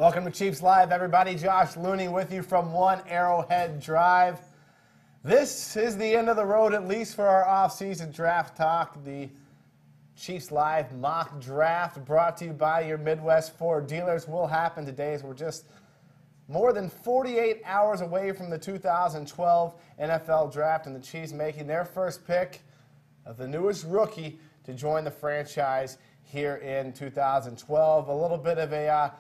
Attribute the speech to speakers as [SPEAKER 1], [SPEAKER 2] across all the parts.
[SPEAKER 1] Welcome to Chiefs Live, everybody. Josh Looney with you from One Arrowhead Drive. This is the end of the road, at least for our off-season draft talk. The Chiefs Live mock draft brought to you by your Midwest Ford dealers will happen today as we're just more than 48 hours away from the 2012 NFL Draft and the Chiefs making their first pick of the newest rookie to join the franchise here in 2012. A little bit of a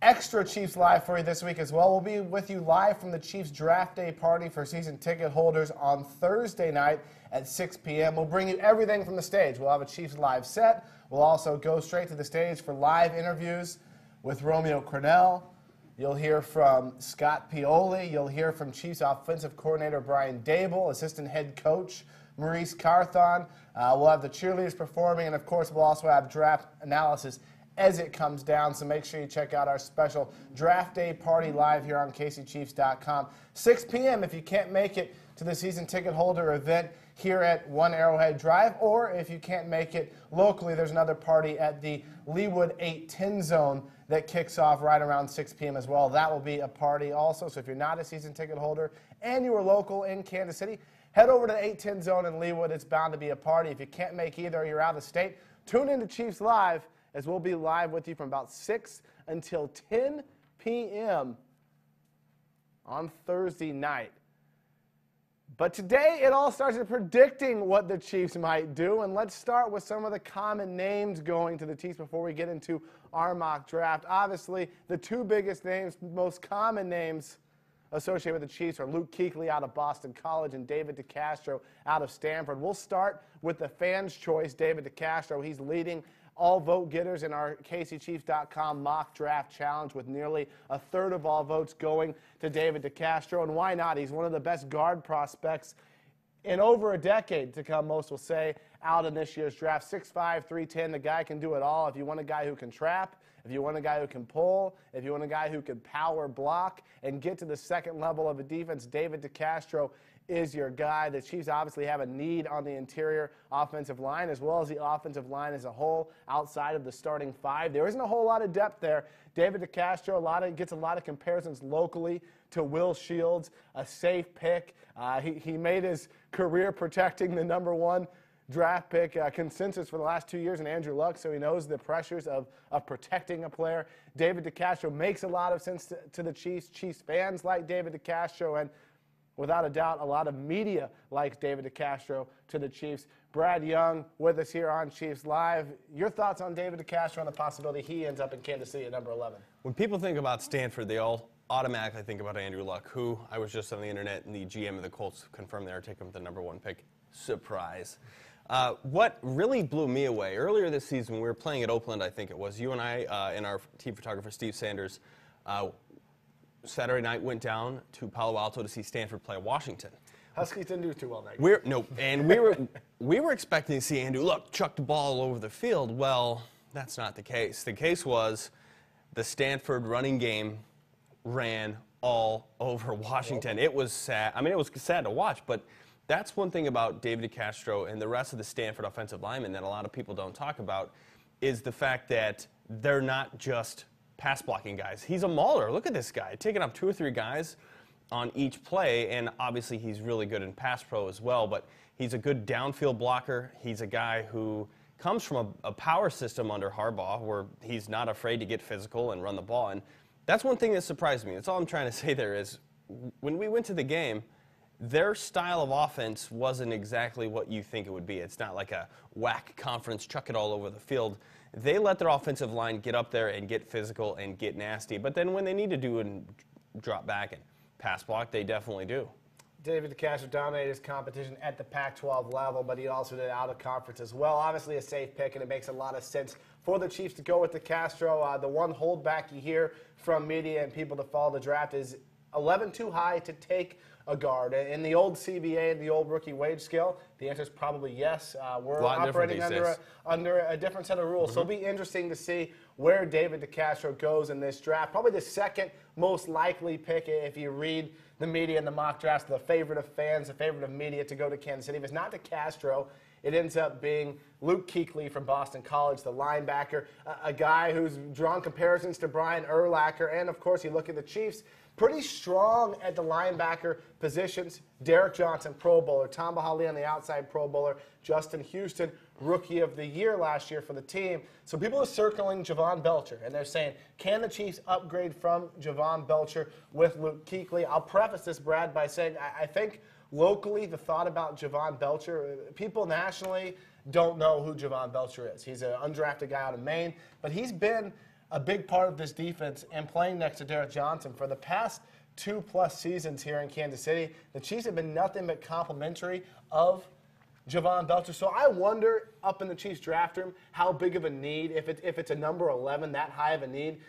[SPEAKER 1] extra Chiefs Live for you this week as well. We'll be with you live from the Chiefs Draft Day party for season ticket holders on Thursday night at 6 p.m. We'll bring you everything from the stage. We'll have a Chiefs Live set. We'll also go straight to the stage for live interviews with Romeo Crennel. You'll hear from Scott Pioli. You'll hear from Chiefs offensive coordinator Brian Daboll, assistant head coach Maurice Carthon. We'll have the cheerleaders performing, and of course we'll also have draft analysis as it comes down, so make sure you check out our special Draft Day party live here on KCChiefs.com. 6 p.m. if you can't make it to the season ticket holder event here at One Arrowhead Drive, or if you can't make it locally, there's another party at the Leawood 810 zone that kicks off right around 6 p.m. as well. That will be a party also, so if you're not a season ticket holder and you are local in Kansas City, head over to the 810 zone in Leawood. It's bound to be a party. If you can't make either or you're out of state, tune in to Chiefs Live, as we'll be live with you from about 6 until 10 p.m. on Thursday night. But today it all starts with predicting what the Chiefs might do, and let's start with some of the common names going to the Chiefs before we get into our mock draft. Obviously, the two biggest names, most common names associated with the Chiefs are Luke Kuechly out of Boston College and David DeCastro out of Stanford. We'll start with the fans' choice, David DeCastro. He's leading all vote getters in our KCChiefs.com mock draft challenge with nearly a third of all votes going to David DeCastro. And why not? He's one of the best guard prospects in over a decade to come, most will say, out in this year's draft. 6'5", 310, the guy can do it all. If you want a guy who can trap, if you want a guy who can pull, if you want a guy who can power block and get to the second level of a defense, David DeCastro is your guy. The Chiefs obviously have a need on the interior offensive line as well as the offensive line as a whole outside of the starting five. There isn't a whole lot of depth there. David DeCastro gets a lot of comparisons locally to Will Shields, a safe pick. He made his career protecting the #1 draft pick consensus for the last 2 years in Andrew Luck, so he knows the pressures of protecting a player. David DeCastro makes a lot of sense to the Chiefs. Chiefs fans like David DeCastro, and without a doubt, a lot of media likes David DeCastro to the Chiefs. Brad Young with us here on Chiefs Live. Your thoughts on David DeCastro and the possibility he ends up in Kansas City at number 11?
[SPEAKER 2] When people think about Stanford, they all automatically think about Andrew Luck, who I was just on the internet and the GM of the Colts confirmed they are taking the #1 pick. Surprise. What really blew me away, earlier this season, we were playing at Oakland, I think it was, you and I and our team photographer, Steve Sanders, Saturday night went down to Palo Alto to see Stanford play Washington.
[SPEAKER 1] Huskies didn't do too well that
[SPEAKER 2] game. We were expecting to see Andrew Luck chuck the ball all over the field. Well, that's not the case. The case was the Stanford running game ran all over Washington. It was sad. I mean, it was sad to watch, but that's one thing about David DeCastro and the rest of the Stanford offensive linemen that a lot of people don't talk about is the fact that they're not just pass blocking guys. He's a mauler. Look at this guy, taking up 2 or 3 guys on each play, and obviously he's really good in pass pro as well, but he's a good downfield blocker. He's a guy who comes from a power system under Harbaugh where he's not afraid to get physical and run the ball, and that's one thing that surprised me. That's all I'm trying to say there is when we went to the game, their style of offense wasn't exactly what you think it would be. It's not like a whack conference, chuck it all over the field. They let their offensive line get up there and get physical and get nasty. But then when they need to do and drop back and pass block, they definitely do.
[SPEAKER 1] David DeCastro dominated his competition at the Pac-12 level, but he also did out of conference as well. Obviously a safe pick, and it makes a lot of sense for the Chiefs to go with DeCastro. The one holdback you hear from media and people to follow the draft is 11 too high to take a guard. In the old CBA, the old rookie wage scale, the answer is probably yes. We're operating under a different set of rules. So it'll be interesting to see where David DeCastro goes in this draft. Probably the second most likely pick if you read the media and the mock drafts, the favorite of fans, the favorite of media to go to Kansas City. If it's not DeCastro, it ends up being Luke Kuechly from Boston College, the linebacker, a guy who's drawn comparisons to Brian Urlacher. And, of course, you look at the Chiefs, pretty strong at the linebacker positions. Derek Johnson, Pro Bowler. Tamba Hali on the outside, Pro Bowler. Justin Houston, Rookie of the Year last year for the team. So people are circling Javon Belcher, and they're saying, can the Chiefs upgrade from Javon Belcher with Luke Kuechly? I'll preface this, Brad, by saying I think locally the thought about Javon Belcher, people nationally don't know who Javon Belcher is. He's an undrafted guy out of Maine, but he's been a big part of this defense and playing next to Derek Johnson for the past 2+ seasons here in Kansas City. The Chiefs have been nothing but complimentary of Javon Belcher. So I wonder, up in the Chiefs draft room, how big of a need, if it's a number 11, that high of a need,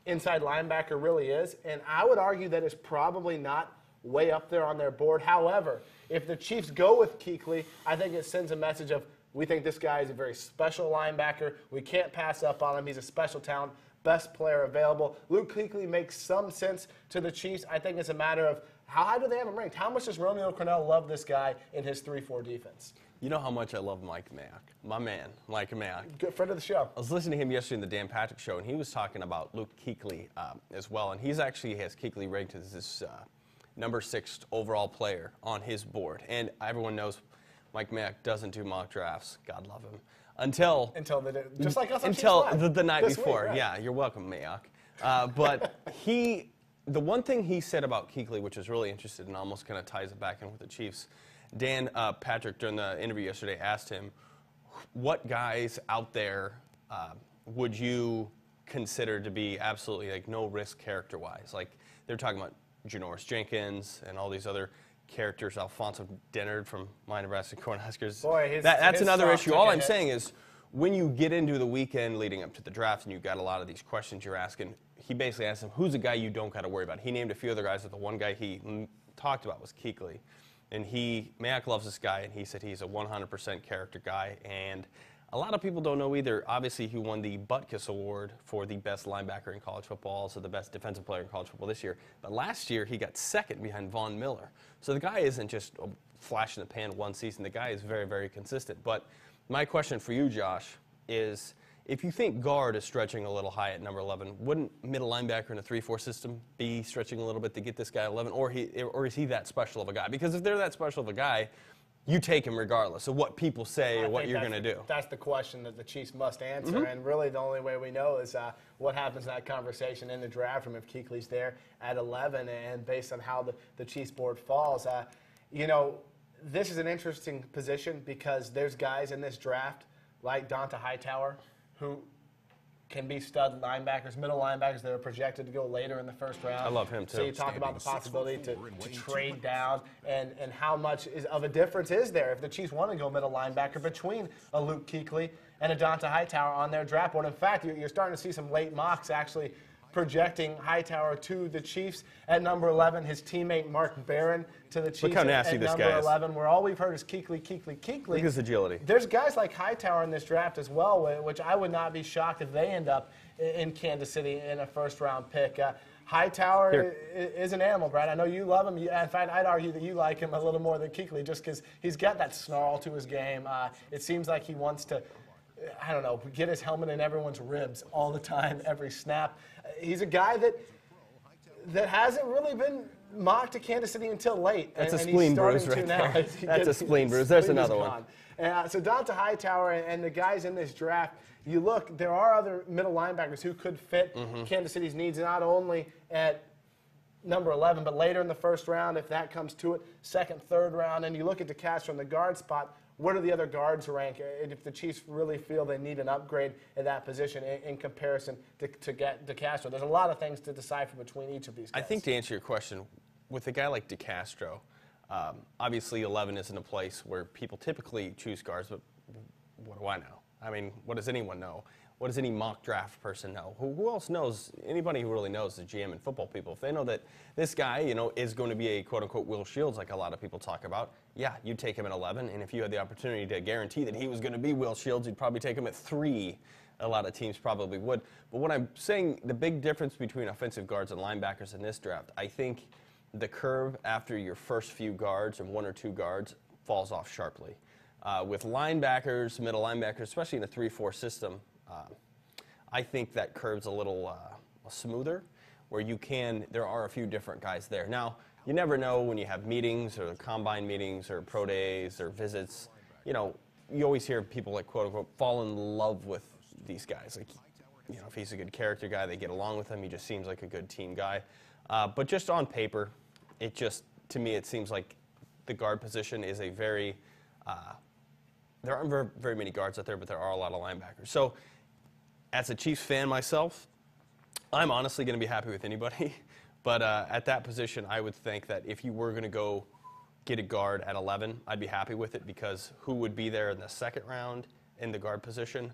[SPEAKER 1] inside linebacker really is. And I would argue that it's probably not way up there on their board. However, if the Chiefs go with Kuechly, I think it sends a message of, we think this guy is a very special linebacker. We can't pass up on him. He's a special talent, best player available. Luke Kuechly makes some sense to the Chiefs. I think it's a matter of how high do they have him ranked? How much does Romeo Crennel love this guy in his 3-4 defense?
[SPEAKER 2] You know how much I love Mike Mayock, my man, Mike Mayock.
[SPEAKER 1] Good friend of the show.
[SPEAKER 2] I was listening to him yesterday in the Dan Patrick Show, and he was talking about Luke Kuechly as well, and he's actually has Kuechly ranked as this number 6 overall player on his board. And everyone knows Mike Mayock doesn't do mock drafts. God love him. Until
[SPEAKER 1] just like us on
[SPEAKER 2] until
[SPEAKER 1] Chiefs Live
[SPEAKER 2] the night
[SPEAKER 1] this
[SPEAKER 2] before.
[SPEAKER 1] week, right?
[SPEAKER 2] Yeah, you're welcome, Mayock. But the one thing he said about Kuechly, which is really interesting and almost kind of ties it back in with the Chiefs, Dan Patrick, during the interview yesterday, asked him, what guys out there would you consider to be absolutely like no risk character-wise? Like they're talking about Janoris Jenkins and all these other characters, Alfonso Dennard from my Nebraska Cornhuskers.
[SPEAKER 1] Boy,
[SPEAKER 2] that's another issue. All I'm
[SPEAKER 1] hit.
[SPEAKER 2] saying is when you get into the weekend leading up to the draft and you've got a lot of these questions you're asking, he basically asked him, who's a guy you don't got to worry about? He named a few other guys, but the one guy he talked about was Kuechly. And Mayock loves this guy, and he said he's a 100% character guy. And a lot of people don't know either. Obviously, he won the Butkus Award for the best linebacker in college football, also the best defensive player in college football this year. But last year, he got second behind Von Miller. So the guy isn't just a flash in the pan one season. The guy is very, very consistent. But my question for you, Josh, is if you think guard is stretching a little high at number 11, wouldn't middle linebacker in a 3-4 system be stretching a little bit to get this guy 11, or is he that special of a guy? Because if they're that special of a guy, you take him regardless of what people say or what you're going to do.
[SPEAKER 1] That's the question that the Chiefs must answer, and really the only way we know is what happens in that conversation in the draft room if Kuechly's there at 11, and based on how the Chiefs board falls. This is an interesting position because there's guys in this draft like Donta Hightower who can be stud linebackers, middle linebackers that are projected to go later in the first round.
[SPEAKER 2] I love him, too.
[SPEAKER 1] So you talk about the possibility to trade down and how much of a difference is there if the Chiefs want to go middle linebacker between a Luke Kuechly and a Donta Hightower on their draft board. In fact, you're starting to see some late mocks actually projecting Hightower to the Chiefs at number 11, his teammate Mark Barron to the Chiefs
[SPEAKER 2] Look how nasty
[SPEAKER 1] at
[SPEAKER 2] this
[SPEAKER 1] number
[SPEAKER 2] guy is.
[SPEAKER 1] 11, where all we've heard is Kuechly.
[SPEAKER 2] Look at his agility.
[SPEAKER 1] There's guys like Hightower in this draft as well, which I would not be shocked if they end up in Kansas City in a first-round pick. Hightower is an animal, Brad. I know you love him. In fact, I'd argue that you like him a little more than Kuechly just because he's got that snarl to his game. It seems like he wants to, I don't know, get his helmet in everyone's ribs all the time, every snap. He's a guy that hasn't really been mocked to Kansas City until late.
[SPEAKER 2] That's
[SPEAKER 1] and
[SPEAKER 2] a spleen bruise
[SPEAKER 1] right
[SPEAKER 2] there. That's a spleen bruise. There's another one.
[SPEAKER 1] So Donta Hightower and the guys in this draft, you look, there are other middle linebackers who could fit Kansas City's needs, not only at number 11, but later in the first round, if that comes to it, second, third round. And you look at DeCastro in the guard spot, where do the other guards rank? And if the Chiefs really feel they need an upgrade at that position in comparison to get DeCastro, there's a lot of things to decipher between each of these guys.
[SPEAKER 2] I think to answer your question, with a guy like DeCastro, obviously 11 isn't a place where people typically choose guards, but what do I know? I mean, what does anyone know? What does any mock draft person know? Who else knows? Anybody who really knows the GM and football people, if they know that this guy, is going to be a quote-unquote Will Shields like a lot of people talk about, yeah, you'd take him at 11. And if you had the opportunity to guarantee that he was going to be Will Shields, you'd probably take him at 3. A lot of teams probably would. But what I'm saying, the big difference between offensive guards and linebackers in this draft, I think the curve after your first few guards and 1 or 2 guards falls off sharply. With linebackers, middle linebackers, especially in a 3-4 system, I think that curve's a little smoother, where there are a few different guys there. Now, you never know when you have meetings or combine meetings or pro days or visits. You always hear people like, quote unquote, fall in love with these guys. Like, if he's a good character guy, they get along with him. He just seems like a good team guy. But just on paper, to me, it seems like the guard position is a very, there aren't very, very many guards out there, but there are a lot of linebackers. So as a Chiefs fan myself, I'm honestly going to be happy with anybody. But at that position, I would think that if you were going to go get a guard at 11, I'd be happy with it, because who would be there in the second round in the guard position?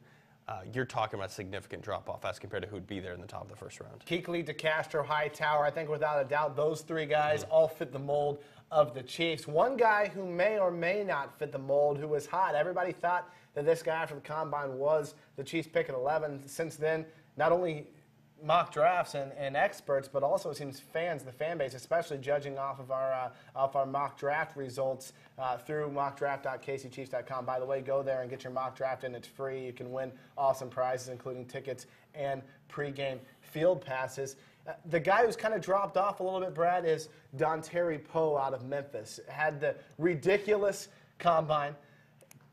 [SPEAKER 2] You're talking about significant drop-off as compared to who would be there in the top of the first round.
[SPEAKER 1] Kuechly, DeCastro, Hightower, I think without a doubt those three guys all fit the mold of the Chiefs. One guy who may or may not fit the mold, who was hot. Everybody thought that this guy after the Combine was the Chiefs pick at 11. Since then, not only mock drafts and experts, but also it seems fans, the fan base, especially judging off of our mock draft results through mockdraft.kcchiefs.com. By the way, go there and get your mock draft in. It's free. You can win awesome prizes, including tickets and pregame field passes. The guy who's kind of dropped off a little bit, Brad, is Dontari Poe out of Memphis. Had the ridiculous Combine.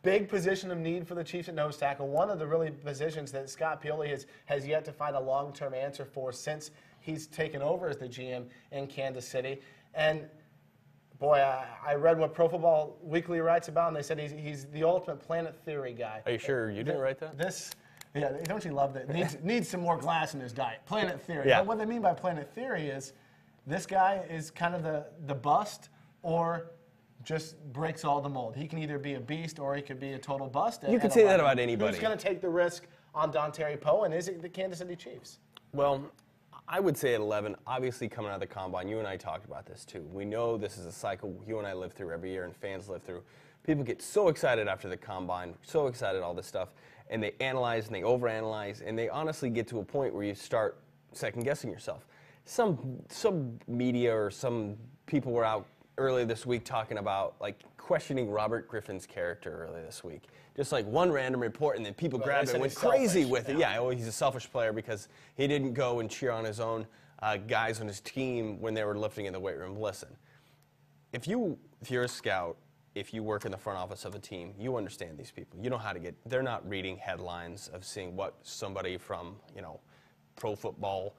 [SPEAKER 1] Big position of need for the Chiefs at nose tackle. One of the really positions that Scott Pioli has yet to find a long-term answer for since he's taken over as the GM in Kansas City. And boy, I read what Pro Football Weekly writes about, and they said he's the ultimate Planet Theory guy.
[SPEAKER 2] Are you sure you didn't write that?
[SPEAKER 1] Yeah, don't you love that? Needs some more glass in his diet. Planet Theory.
[SPEAKER 2] Yeah.
[SPEAKER 1] But what they mean by Planet Theory is this guy is kind of the bust, or just breaks all the mold. He can either be a beast or he could be a total bust.
[SPEAKER 2] You can say that about anybody.
[SPEAKER 1] Who's going to take the risk on Dontari Poe, and is it the Kansas City Chiefs?
[SPEAKER 2] Well, I would say at 11, obviously coming out of the Combine, you and I talked about this too. We know this is a cycle you and I live through every year and fans live through. People get so excited after the Combine, so excited, all this stuff, and they analyze and they overanalyze, and they honestly get to a point where you start second-guessing yourself. Some media or some people were out earlier this week talking about, like, questioning Robert Griffin's character earlier this week. Just like one random report, and then people grabbed it and went crazy with it. Yeah, he's a selfish player because he didn't go and cheer on his own guys on his team when they were lifting in the weight room. Listen, if you're a scout, if you work in the front office of a team, you understand these people. You know how to they're not reading headlines of seeing what somebody from, Pro Football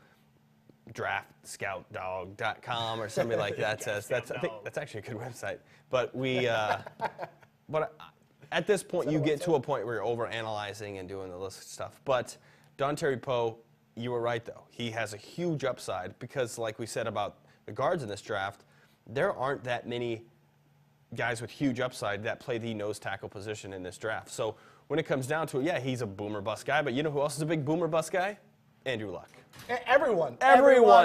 [SPEAKER 2] DraftScoutDog.com or something like that says. I think that's actually a good website. But at this point, you get to a point where you're overanalyzing and doing the list of stuff. But Dontari Poe, you were right, though. He has a huge upside because, like we said about the guards in this draft, there aren't that many guys with huge upside that play the nose tackle position in this draft. So when it comes down to it, yeah, he's a boomer bust guy. But you know who else is a big boomer bust guy? Andrew Luck.
[SPEAKER 1] Everyone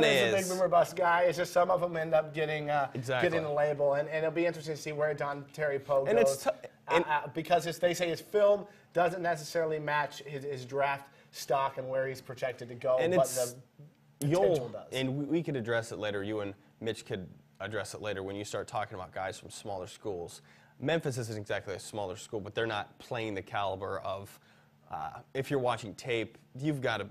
[SPEAKER 1] is a big boomer bust guy. It's just some of them end up getting the label, and it'll be interesting to see where Dontari Poe goes. Because they say his film doesn't necessarily match his draft stock and where he's projected to go, but the potential does.
[SPEAKER 2] And we could address it later. You and Mitch could address it later when you start talking about guys from smaller schools. Memphis isn't exactly a smaller school, but they're not playing the caliber of. If you're watching tape, you've got to.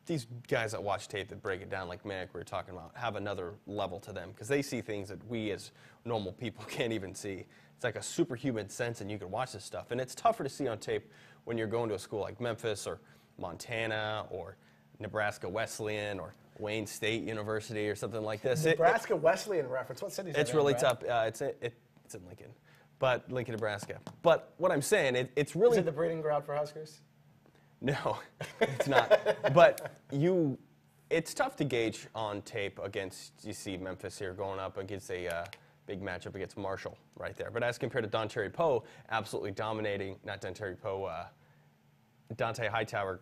[SPEAKER 2] These guys that watch tape that break it down, like Manic we were talking about, have another level to them because they see things that we as normal people can't even see. It's like a superhuman sense, and you can watch this stuff. And it's tougher to see on tape when you're going to a school like Memphis or Montana or Nebraska Wesleyan or Wayne State University or something like this.
[SPEAKER 1] Nebraska Wesleyan reference. What city is that?
[SPEAKER 2] It's really tough. It's in Lincoln, but Lincoln, Nebraska. But what I'm saying, it's really.
[SPEAKER 1] Is it the breeding ground for Huskers?
[SPEAKER 2] No, it's not. But it's tough to gauge on tape against, you see Memphis here going up against a big matchup against Marshall right there. But as compared to Dontari Poe, absolutely dominating, not Dontari Poe, Dante Hightower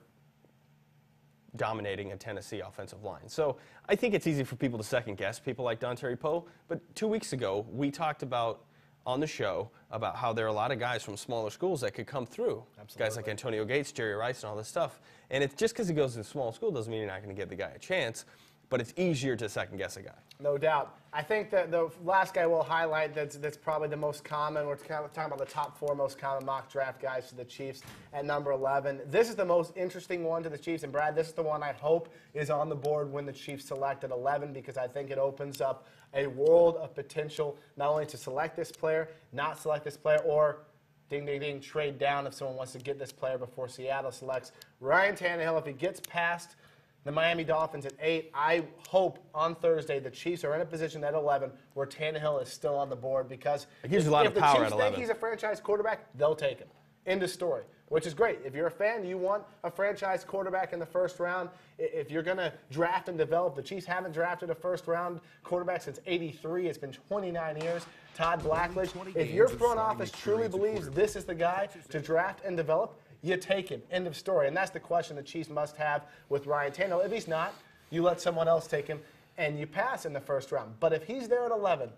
[SPEAKER 2] dominating a Tennessee offensive line. So I think it's easy for people to second guess people like Dontari Poe. But 2 weeks ago, we talked about on the show about how there are a lot of guys from smaller schools that could come through. Absolutely. Guys like Antonio Gates, Jerry Rice, and all this stuff. And it's just because he goes to a small school doesn't mean you're not going to give the guy a chance. but it's easier to second-guess a guy.
[SPEAKER 1] No doubt. I think that the last guy we'll highlight that's probably the most common, we're kind of talking about the top 4 most common mock draft guys to the Chiefs at number 11. This is the most interesting one to the Chiefs, and Brad, this is the one I hope is on the board when the Chiefs select at 11, because I think it opens up a world of potential not only to select this player, not select this player, or ding, ding, ding, trade down if someone wants to get this player before Seattle selects. Ryan Tannehill, if he gets past the Miami Dolphins at 8, I hope on Thursday the Chiefs are in a position at 11 where Tannehill is still on the board, because
[SPEAKER 2] it gives you a lot of power at 11.
[SPEAKER 1] If the Chiefs think he's a franchise quarterback, they'll take him. End of story, which is great. If you're a fan, you want a franchise quarterback in the first round. If you're going to draft and develop, the Chiefs haven't drafted a first-round quarterback since '83. It's been 29 years. Todd Blackledge, if your front office truly believes this is the guy to draft and develop, you take him. End of story. And that's the question the Chiefs must have with Ryan Tannehill. If he's not, you let someone else take him, and you pass in the first round. But if he's there at 11,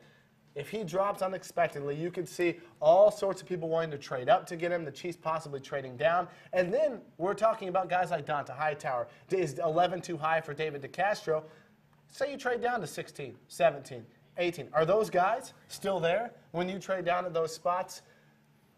[SPEAKER 1] if he drops unexpectedly, you could see all sorts of people wanting to trade up to get him, the Chiefs possibly trading down. And then we're talking about guys like Donta Hightower. Is 11 too high for David DeCastro? Say you trade down to 16, 17, 18. Are those guys still there when you trade down at those spots?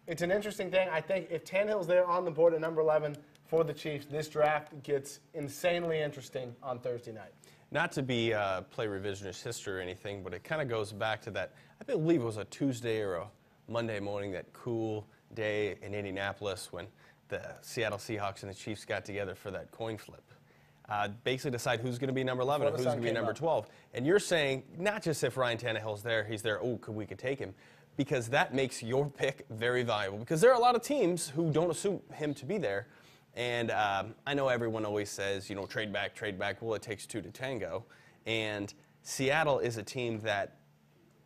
[SPEAKER 1] It's an interesting thing. I think if Tannehill's there on the board at number 11 for the Chiefs, this draft gets insanely interesting on Thursday night.
[SPEAKER 2] Not to be play revisionist history or anything, but it kind of goes back to that, I believe it was a Tuesday or a Monday morning, that cool day in Indianapolis when the Seattle Seahawks and the Chiefs got together for that coin flip. Basically decide who's going to be number 11 and who's going to be number 12. And you're saying not just if Ryan Tannehill's there, he's there, oh, we could take him, because that makes your pick very valuable. Because there are a lot of teams who don't assume him to be there. And I know everyone always says, you know, trade back, trade back. Well, it takes 2 to tango. And Seattle is a team that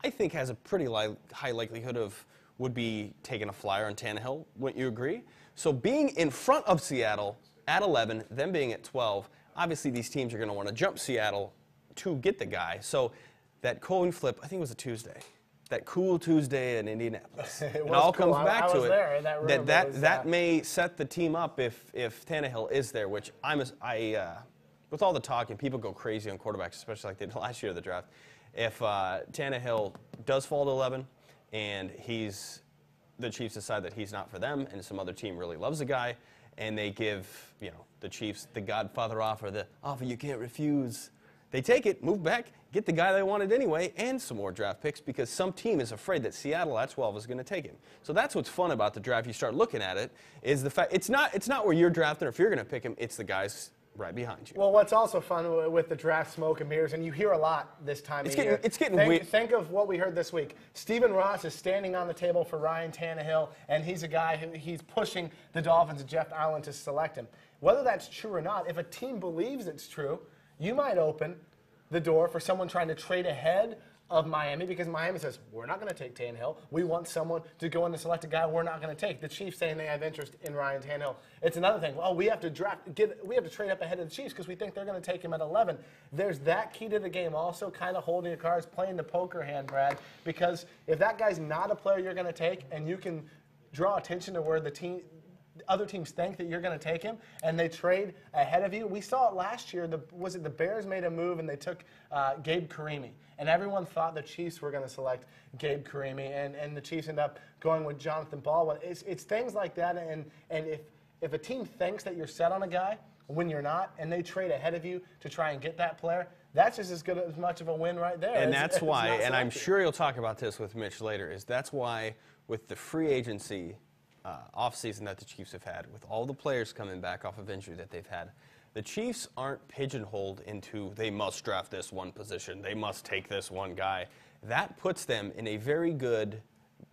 [SPEAKER 2] I think has a pretty high likelihood of would be taking a flyer on Tannehill. Wouldn't you agree? So being in front of Seattle at 11, them being at 12, obviously these teams are going to want to jump Seattle to get the guy. So that coin flip, I think it was a Tuesday. That cool Tuesday in Indianapolis. It all comes back to it. That may set the team up if Tannehill is there, which with all the talk, and people go crazy on quarterbacks, especially like they did last year of the draft. If Tannehill does fall to 11 and the Chiefs decide that he's not for them, and some other team really loves the guy, and they give the Chiefs the Godfather offer, the offer you can't refuse. They take it, move back, get the guy they wanted anyway, and some more draft picks, because some team is afraid that Seattle at 12 is going to take him. So that's what's fun about the draft. You start looking at it, is the fact it's not where you're drafting or if you're going to pick him, it's the guys right behind you.
[SPEAKER 1] Well, what's also fun with the draft smoke and mirrors, and you hear a lot this time of year.
[SPEAKER 2] It's getting weird.
[SPEAKER 1] Think of what we heard this week. Stephen Ross is standing on the table for Ryan Tannehill, and he's a guy he's pushing the Dolphins and Jeff Allen to select him. Whether that's true or not, if a team believes it's true, you might open the door for someone trying to trade ahead of Miami, because Miami says, we're not going to take Tannehill. We want someone to go in and select a guy we're not going to take. The Chiefs saying they have interest in Ryan Tannehill. It's another thing. Well, we have to trade up ahead of the Chiefs because we think they're going to take him at 11. There's that key to the game also, kind of holding your cards, playing the poker hand, Brad, because if that guy's not a player you're going to take, and you can draw attention to where the other teams think that you're going to take him, and they trade ahead of you. We saw it last year. Was it the Bears made a move, and they took Gabe Carimi, and everyone thought the Chiefs were going to select Gabe Carimi, and the Chiefs end up going with Jonathan Baldwin. It's things like that, and if a team thinks that you're set on a guy when you're not, and they trade ahead of you to try and get that player, that's just as much of a win right there.
[SPEAKER 2] And that's why, and I'm sure you'll talk about this with Mitch later, that's why with the free agency offseason that the Chiefs have had, with all the players coming back off of injury that they've had, the Chiefs aren't pigeonholed into they must draft this one position, they must take this one guy. That puts them in a very good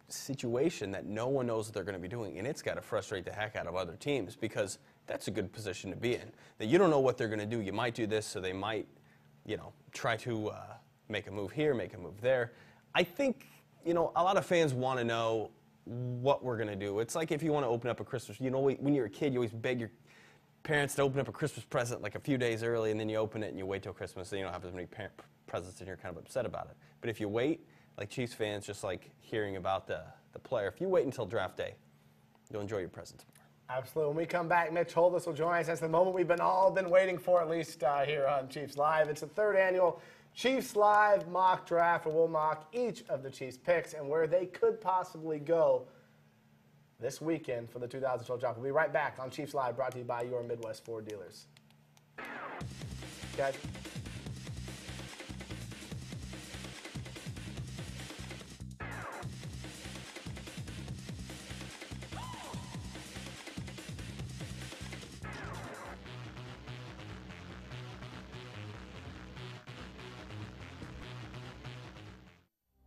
[SPEAKER 2] situation that no one knows what they're going to be doing, and it's got to frustrate the heck out of other teams, because that's a good position to be in. That you don't know what they're going to do. You might do this, so they might, try to make a move here, make a move there. I think, a lot of fans want to know what we're going to do. It's like if you want to open up a Christmas, when you're a kid, you always beg your parents to open up a Christmas present like a few days early, and then you open it and you wait till Christmas, so you don't have as many presents and you're kind of upset about it. But if you wait, like Chiefs fans, just like hearing about the player, if you wait until draft day, you'll enjoy your presents more.
[SPEAKER 1] Absolutely. When we come back, Mitch Holdis will join us. That's the moment we've all been waiting for, at least here on Chiefs Live. It's the third annual Chiefs Live mock draft, where we'll mock each of the Chiefs picks and where they could possibly go this weekend for the 2012 draft. We'll be right back on Chiefs Live, brought to you by your Midwest Ford dealers. Guys.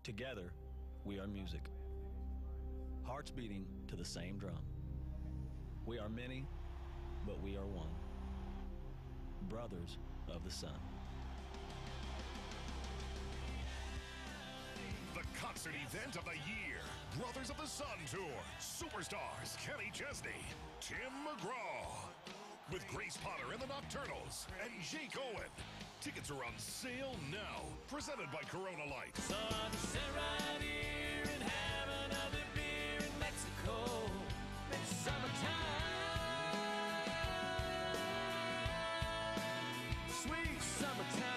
[SPEAKER 3] Together, we are music. Hearts beating to the same drum. We are many, but we are one. Brothers of the Sun.
[SPEAKER 4] The concert event of the year. Brothers of the Sun Tour. Superstars Kenny Chesney, Tim McGraw. With Grace Potter and the Nocturnals and Jake Owen. Tickets are on sale now. Presented by Corona Light.
[SPEAKER 5] So I'm sit right here and have another beer in Mexico. It's summertime. Sweet summertime.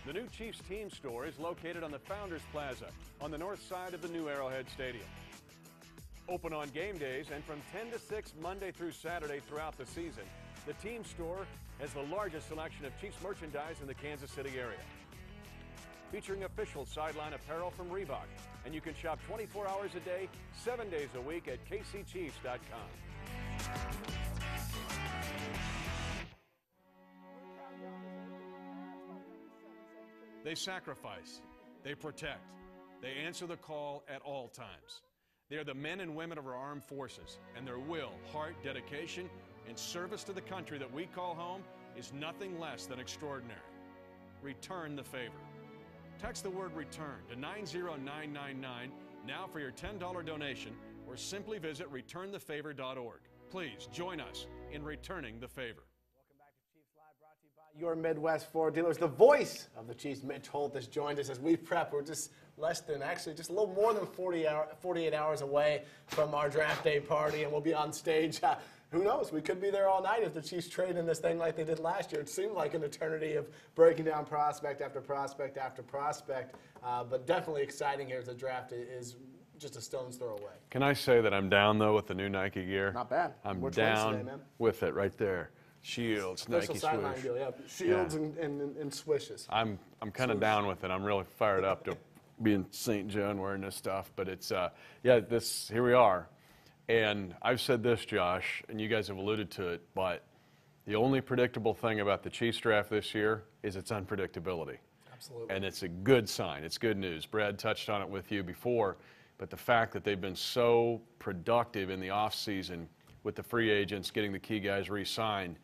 [SPEAKER 6] The new Chiefs team store is located on the Founders Plaza on the north side of the new Arrowhead Stadium. Open on game days and from 10 to 6 Monday through Saturday throughout the season, the team store has the largest selection of Chiefs merchandise in the Kansas City area. Featuring official sideline apparel from Reebok, and you can shop 24 hours a day, 7 days a week at kcchiefs.com. They sacrifice, they protect, they answer the call at all times. They are the men and women of our armed forces, and their will, heart, dedication, and service to the country that we call home is nothing less than extraordinary. Return the favor. Text the word return to 90999 now for your $10 donation, or simply visit returnthefavor.org. Please join us in returning the favor.
[SPEAKER 1] Welcome back to Chiefs Live, brought to you by your Midwest Ford dealers. The voice of the Chiefs, Mitch Holt, has joined us as we prep. We're just just a little more than 48 hours away from our draft day party, and we'll be on stage. Who knows? We could be there all night if the Chiefs trade in this thing like they did last year. It seemed like an eternity of breaking down prospect after prospect after prospect, but definitely exciting here as the draft is just a stone's throw away.
[SPEAKER 6] Can I say that I'm down, though, with the new Nike gear?
[SPEAKER 1] Not bad.
[SPEAKER 6] I'm
[SPEAKER 1] We're
[SPEAKER 6] down
[SPEAKER 1] today, man.
[SPEAKER 6] with it right there. Shields,
[SPEAKER 1] Official
[SPEAKER 6] Nike
[SPEAKER 1] sideline
[SPEAKER 6] swoosh.
[SPEAKER 1] deal, yeah. Shields
[SPEAKER 6] Yeah.
[SPEAKER 1] and swishes.
[SPEAKER 6] I'm kind of down with it. I'm really fired up to be in St. John wearing this stuff. But it's, here we are. And I've said this, Josh, and you guys have alluded to it, but the only predictable thing about the Chiefs draft this year is its unpredictability.
[SPEAKER 1] Absolutely.
[SPEAKER 6] And it's a good sign. It's good news. Brad touched on it with you before, but the fact that they've been so productive in the offseason with the free agents, getting the key guys re-signed,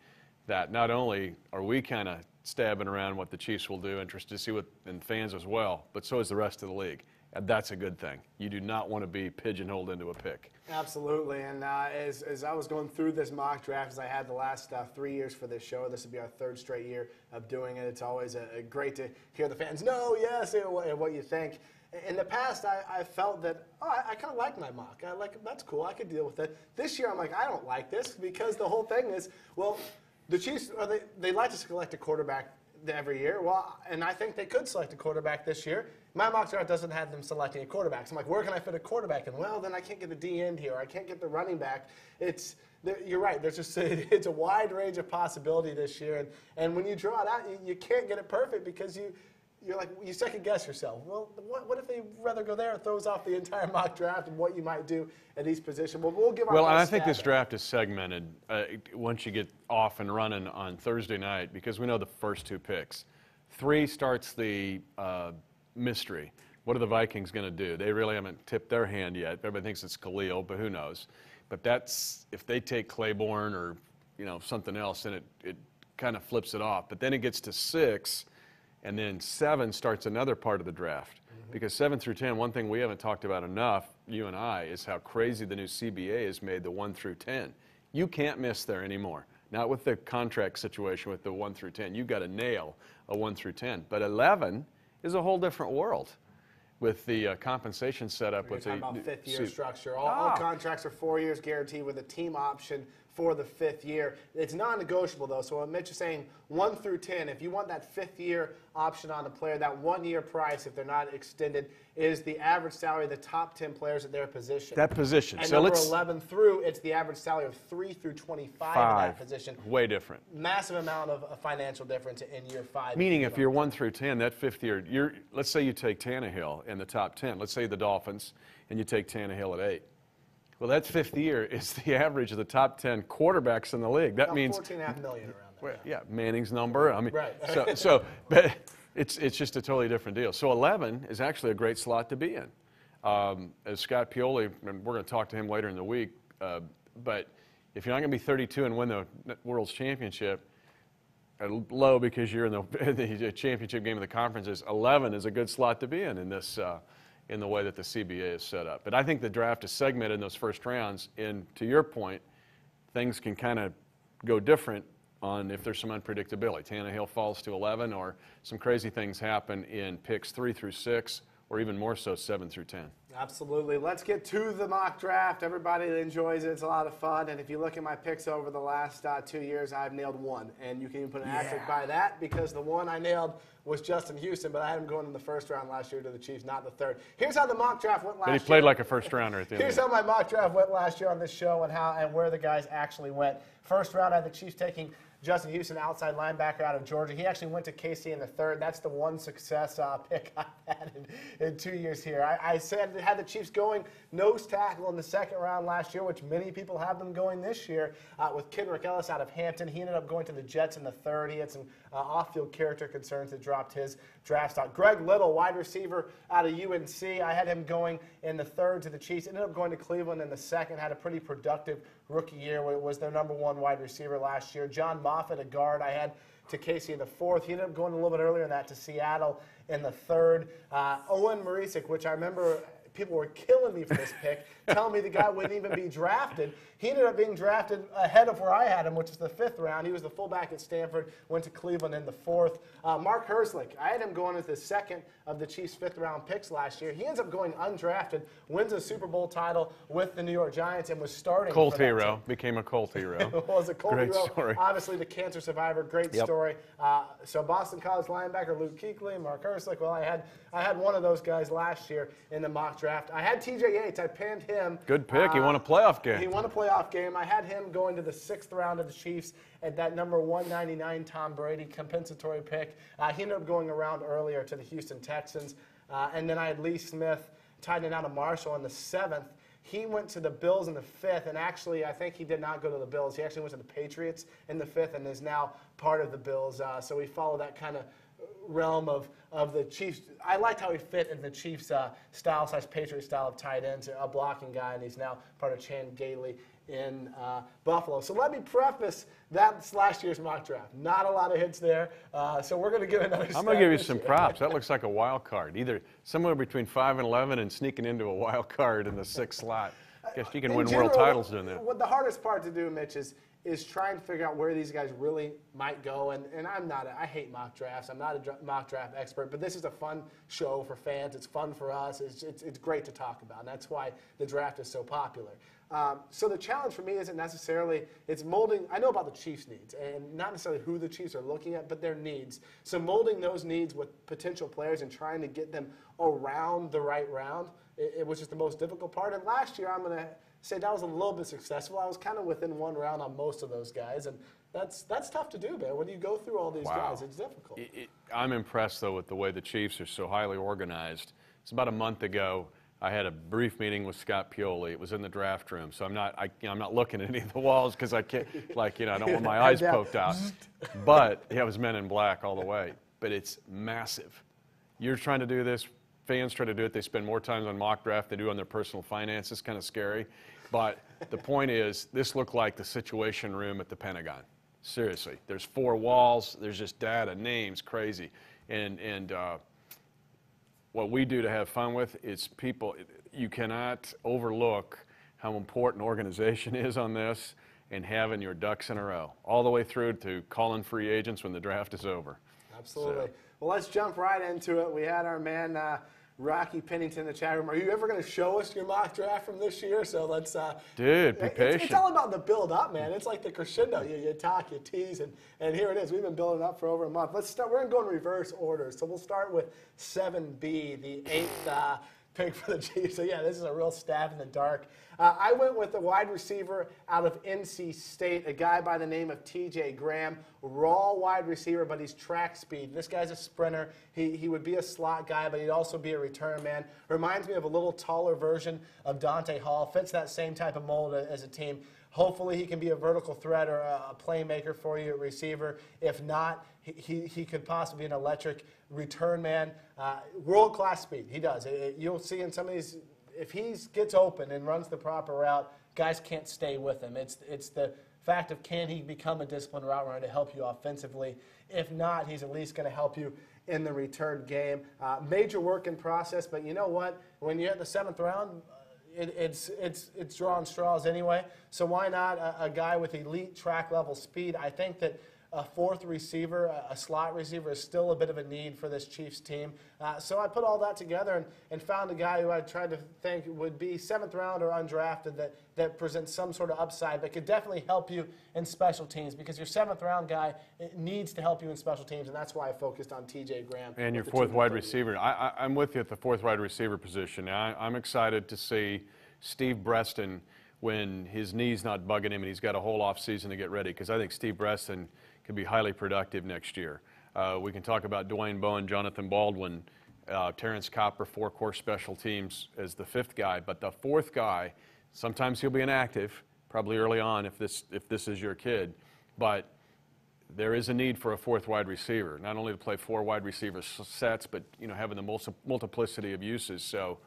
[SPEAKER 6] that not only are we kind of stabbing around what the Chiefs will do, interested to see what, and fans as well, but so is the rest of the league. And that's a good thing. You do not want to be pigeonholed into a pick.
[SPEAKER 1] Absolutely, and as I was going through this mock draft, as I had the last 3 years for this show, this will be our third straight year of doing it. It's always great to hear the fans know, yes, and what you think. In the past, I felt that, I kind of like my mock. That's cool, I could deal with it. This year, I'm like, I don't like this, because the whole thing is, well, the Chiefs, they like to select a quarterback every year. Well, and I think they could select a quarterback this year. My mock draft doesn't have them selecting a quarterback. So I'm like, where can I fit a quarterback in? Well, then I can't get the D end here. I can't get the running back. You're right. There's just it's a wide range of possibility this year. And when you draw it out, you can't get it perfect because you're like, you second guess yourself. Well, what if they rather go there? It throws off the entire mock draft and what you might do at each position. Well, we'll give our
[SPEAKER 6] Well, and I
[SPEAKER 1] best
[SPEAKER 6] think
[SPEAKER 1] stab
[SPEAKER 6] this
[SPEAKER 1] at it.
[SPEAKER 6] draft is segmented once you get off and running on Thursday night, because we know the first two picks. 3 starts the mystery. What are the Vikings going to do? They really haven't tipped their hand yet. Everybody thinks it's Khalil, but who knows? But that's, if they take Claiborne or something else, then it kind of flips it off. But then it gets to 6. And then 7 starts another part of the draft. Because 7 through 10, one thing we haven't talked about enough, you and I, is how crazy the new CBA has made the 1 through 10. You can't miss there anymore. not with the contract situation with the 1 through 10. You've got to nail a 1 through 10. But 11 is a whole different world with the compensation setup.
[SPEAKER 1] We're
[SPEAKER 6] with the
[SPEAKER 1] talking about fifth-year structure. All contracts are 4 years guaranteed with a team option for the 5th year. It's non-negotiable, though. So what Mitch is saying, 1 through 10, if you want that 5th-year option on a player, that 1-year price, if they're not extended, is the average salary of the top 10 players at their position.
[SPEAKER 6] That position.
[SPEAKER 1] And
[SPEAKER 6] so
[SPEAKER 1] number 11 through, it's the average salary of 3 through 25 in that position.
[SPEAKER 6] Way different.
[SPEAKER 1] Massive amount of financial difference in year 5.
[SPEAKER 6] Meaning if you're 1 through 10, that 5th year, let's say you take Tannehill in the top 10. Let's say the Dolphins, and you take Tannehill at 8. Well, that 5th year is the average of the top 10 quarterbacks in the league. That means
[SPEAKER 1] $14.5 million around there.
[SPEAKER 6] Well, yeah, Manning's number. I mean,
[SPEAKER 1] right.
[SPEAKER 6] but it's just a totally different deal. So 11 is actually a great slot to be in. As Scott Pioli, and we're going to talk to him later in the week, but if you're not going to be 32 and win the World's Championship, low because you're in the championship game of the conferences, 11 is a good slot to be in this. In the way that the CBA is set up. But I think the draft is segmented in those first rounds, and to your point, things can kind of go different on if there's some unpredictability. Tannehill falls to 11, or some crazy things happen in picks 3 through 6, or even more so 7 through 10.
[SPEAKER 1] Absolutely. Let's get to the mock draft. Everybody enjoys it. It's a lot of fun. And if you look at my picks over the last 2 years, I've nailed 1. And you can even put an asterisk by that because the one I nailed was Justin Houston, but I had him going in the 1st round last year to the Chiefs, not the 3rd. Here's how the mock draft went last year.
[SPEAKER 6] But he played like a first rounder at the end.
[SPEAKER 1] Here's how my mock draft went last year on this show and where the guys actually went. 1st round, I had the Chiefs taking Justin Houston, outside linebacker out of Georgia. He actually went to KC in the 3rd. That's the one success pick I've had in 2 years here. I had the Chiefs going nose tackle in the 2nd round last year, which many people have them going this year, with Kendrick Ellis out of Hampton. He ended up going to the Jets in the 3rd. He had some off-field character concerns that dropped his draft stock. Greg Little, wide receiver out of UNC. I had him going in the 3rd to the Chiefs. Ended up going to Cleveland in the 2nd. Had a pretty productive rookie year. Was their number 1 wide receiver last year. John Moffitt, a guard, I had to Casey in the 4th. He ended up going a little bit earlier than that to Seattle in the 3rd. Owen Marisic, which I remember people were killing me for this pick, telling me the guy wouldn't even be drafted. He ended up being drafted ahead of where I had him, which is the 5th round. He was the fullback at Stanford, went to Cleveland in the 4th. Mark Herzlich, I had him going as the 2nd of the Chiefs' 5th round picks last year. He ends up going undrafted, wins a Super Bowl title with the New York Giants, and was starting
[SPEAKER 6] Colt
[SPEAKER 1] for that
[SPEAKER 6] hero,
[SPEAKER 1] team.
[SPEAKER 6] became a Colt hero.
[SPEAKER 1] Was a Colt
[SPEAKER 6] Great
[SPEAKER 1] hero.
[SPEAKER 6] story.
[SPEAKER 1] Obviously the cancer survivor, great story. So Boston College linebacker Luke Kuechly, Mark Herzlich. Well, I had one of those guys last year in the mock draft. I had TJ Yates. I pinned him.
[SPEAKER 6] Good pick. He won a playoff game.
[SPEAKER 1] He won a playoff game. I had him going to the 6th round of the Chiefs at that number 199 Tom Brady compensatory pick. He ended up going around earlier to the Houston Texans. And then I had Lee Smith, tight end out of Marshall in the 7th. He went to the Bills in the 5th, and actually I think he did not go to the Bills. He actually went to the Patriots in the 5th and is now part of the Bills. So we follow that kind of realm of the Chiefs. I liked how he fit in the Chiefs style/Patriot style of tight ends, a blocking guy, and he's now part of Chan Gailey in Buffalo. So let me preface that's last year's mock draft. Not a lot of hits there, so we're going to give another
[SPEAKER 6] I'm going to give you some props. That looks like a wild card, either somewhere between 5 and 11 and sneaking into a wild card in the 6th slot. Guess you can win world titles doing that.
[SPEAKER 1] What the hardest part to do, Mitch, is trying to figure out where these guys really might go. And I hate mock drafts. I'm not a mock draft expert, but this is a fun show for fans. It's fun for us. It's great to talk about, and that's why the draft is so popular. So the challenge for me isn't necessarily, it's molding, I know about the Chiefs' needs, and not necessarily who the Chiefs are looking at, but their needs. So molding those needs with potential players and trying to get them around the right round, it was just the most difficult part. And last year, I'm going to say that was a little bit successful. I was kind of within 1 round on most of those guys, and that's tough to do, man. When you go through all these guys, it's difficult.
[SPEAKER 6] I'm impressed, though, with the way the Chiefs are so highly organized. It's about a month ago. I had a brief meeting with Scott Pioli. It was in the draft room, so I'm not looking at any of the walls because I can't, I don't want my eyes poked out. But it was Men in Black all the way. But it's massive. You're trying to do this. Fans try to do it. They spend more time on mock draft than they do on their personal finance. It's kind of scary. But the point is, this looked like the Situation Room at the Pentagon. Seriously, there's 4 walls. There's just data, names, crazy, and what we do to have fun with is people. You cannot overlook how important organization is on this, and having your ducks in a row, all the way through to calling free agents when the draft is over.
[SPEAKER 1] Absolutely.
[SPEAKER 6] So.
[SPEAKER 1] Well, let's jump right into it. We had our man Rocky Pennington in the chat room. Are you ever going to show us your mock draft from this year? So let's.
[SPEAKER 6] Dude, be patient.
[SPEAKER 1] It's all about the build up, man. It's like the crescendo. You talk, you tease, and here it is. We've been building up for over a month. Let's start. We're going to go in reverse order. So we'll start with 7B, the 8th pick for the Chiefs. So yeah, this is a real stab in the dark. I went with a wide receiver out of NC State, a guy by the name of TJ Graham, raw wide receiver, but he's track speed. This guy's a sprinter. He would be a slot guy, but he'd also be a return man. Reminds me of a little taller version of Dante Hall. Fits that same type of mold as a team. Hopefully he can be a vertical threat or a playmaker for you, a receiver. If not, he could possibly be an electric return man. World-class speed, he does. You'll see in some of these, if he gets open and runs the proper route, guys can't stay with him. It's the fact of, can he become a disciplined route runner to help you offensively? If not, he's at least going to help you in the return game. Major work in process, but you know what? When you're at the 7th round, it's drawing straws anyway. So why not a guy with elite track level speed? I think that a 4th receiver, a slot receiver, is still a bit of a need for this Chiefs team. So I put all that together and found a guy who I tried to think would be 7th round or undrafted that presents some sort of upside, but could definitely help you in special teams, because your 7th round guy needs to help you in special teams, and that's why I focused on TJ Graham.
[SPEAKER 6] And your 4th wide receiver. I'm with you at the 4th wide receiver position. Now, I'm excited to see Steve Breston when his knee's not bugging him and he's got a whole off season to get ready, because I think Steve Breston can be highly productive next year. We can talk about Dwayne Bowen, Jonathan Baldwin, Terrence Copper, 4-core special teams as the 5th guy, but the 4th guy, sometimes he'll be inactive, probably early on if this is your kid, but there is a need for a 4th wide receiver, not only to play 4 wide receiver sets, but having the multiplicity of uses. So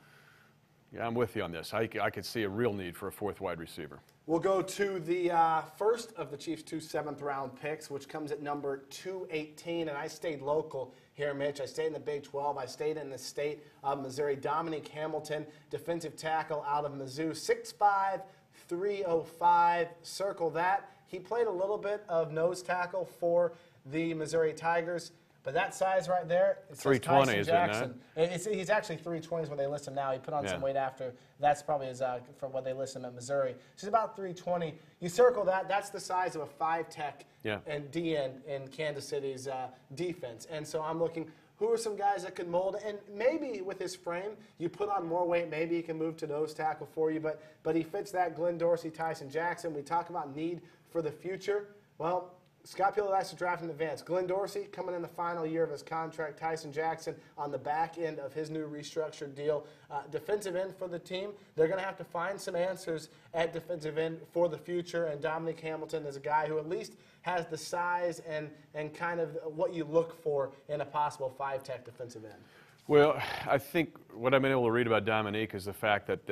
[SPEAKER 6] yeah, I'm with you on this. I could see a real need for a 4th wide receiver.
[SPEAKER 1] We'll go to the first of the Chiefs' 2 7th-round picks, which comes at number 218, and I stayed local here, Mitch. I stayed in the Big 12. I stayed in the state of Missouri. Dominique Hamilton, defensive tackle out of Mizzou, 6'5", 305. Circle that. He played a little bit of nose tackle for the Missouri Tigers. But that size right there, it's
[SPEAKER 6] 320,
[SPEAKER 1] Tyson Jackson. He's actually 320 is when they list him now. He put on some weight after. That's probably his, from what they list him at Missouri. So he's about 320. You circle that. That's the size of a 5-tech and D-end in Kansas City's defense. And so I'm looking, who are some guys that could mold? And maybe with his frame, you put on more weight, maybe he can move to nose tackle for you. But he fits that Glenn Dorsey, Tyson Jackson. We talk about need for the future. Well, Scott Pioli likes to draft in advance. Glenn Dorsey coming in the final year of his contract. Tyson Jackson on the back end of his new restructured deal. Defensive end for the team. They're going to have to find some answers at defensive end for the future. And Dominique Hamilton is a guy who at least has the size and kind of what you look for in a possible 5-tech defensive end.
[SPEAKER 6] Well, I think what I've been able to read about Dominique is the fact that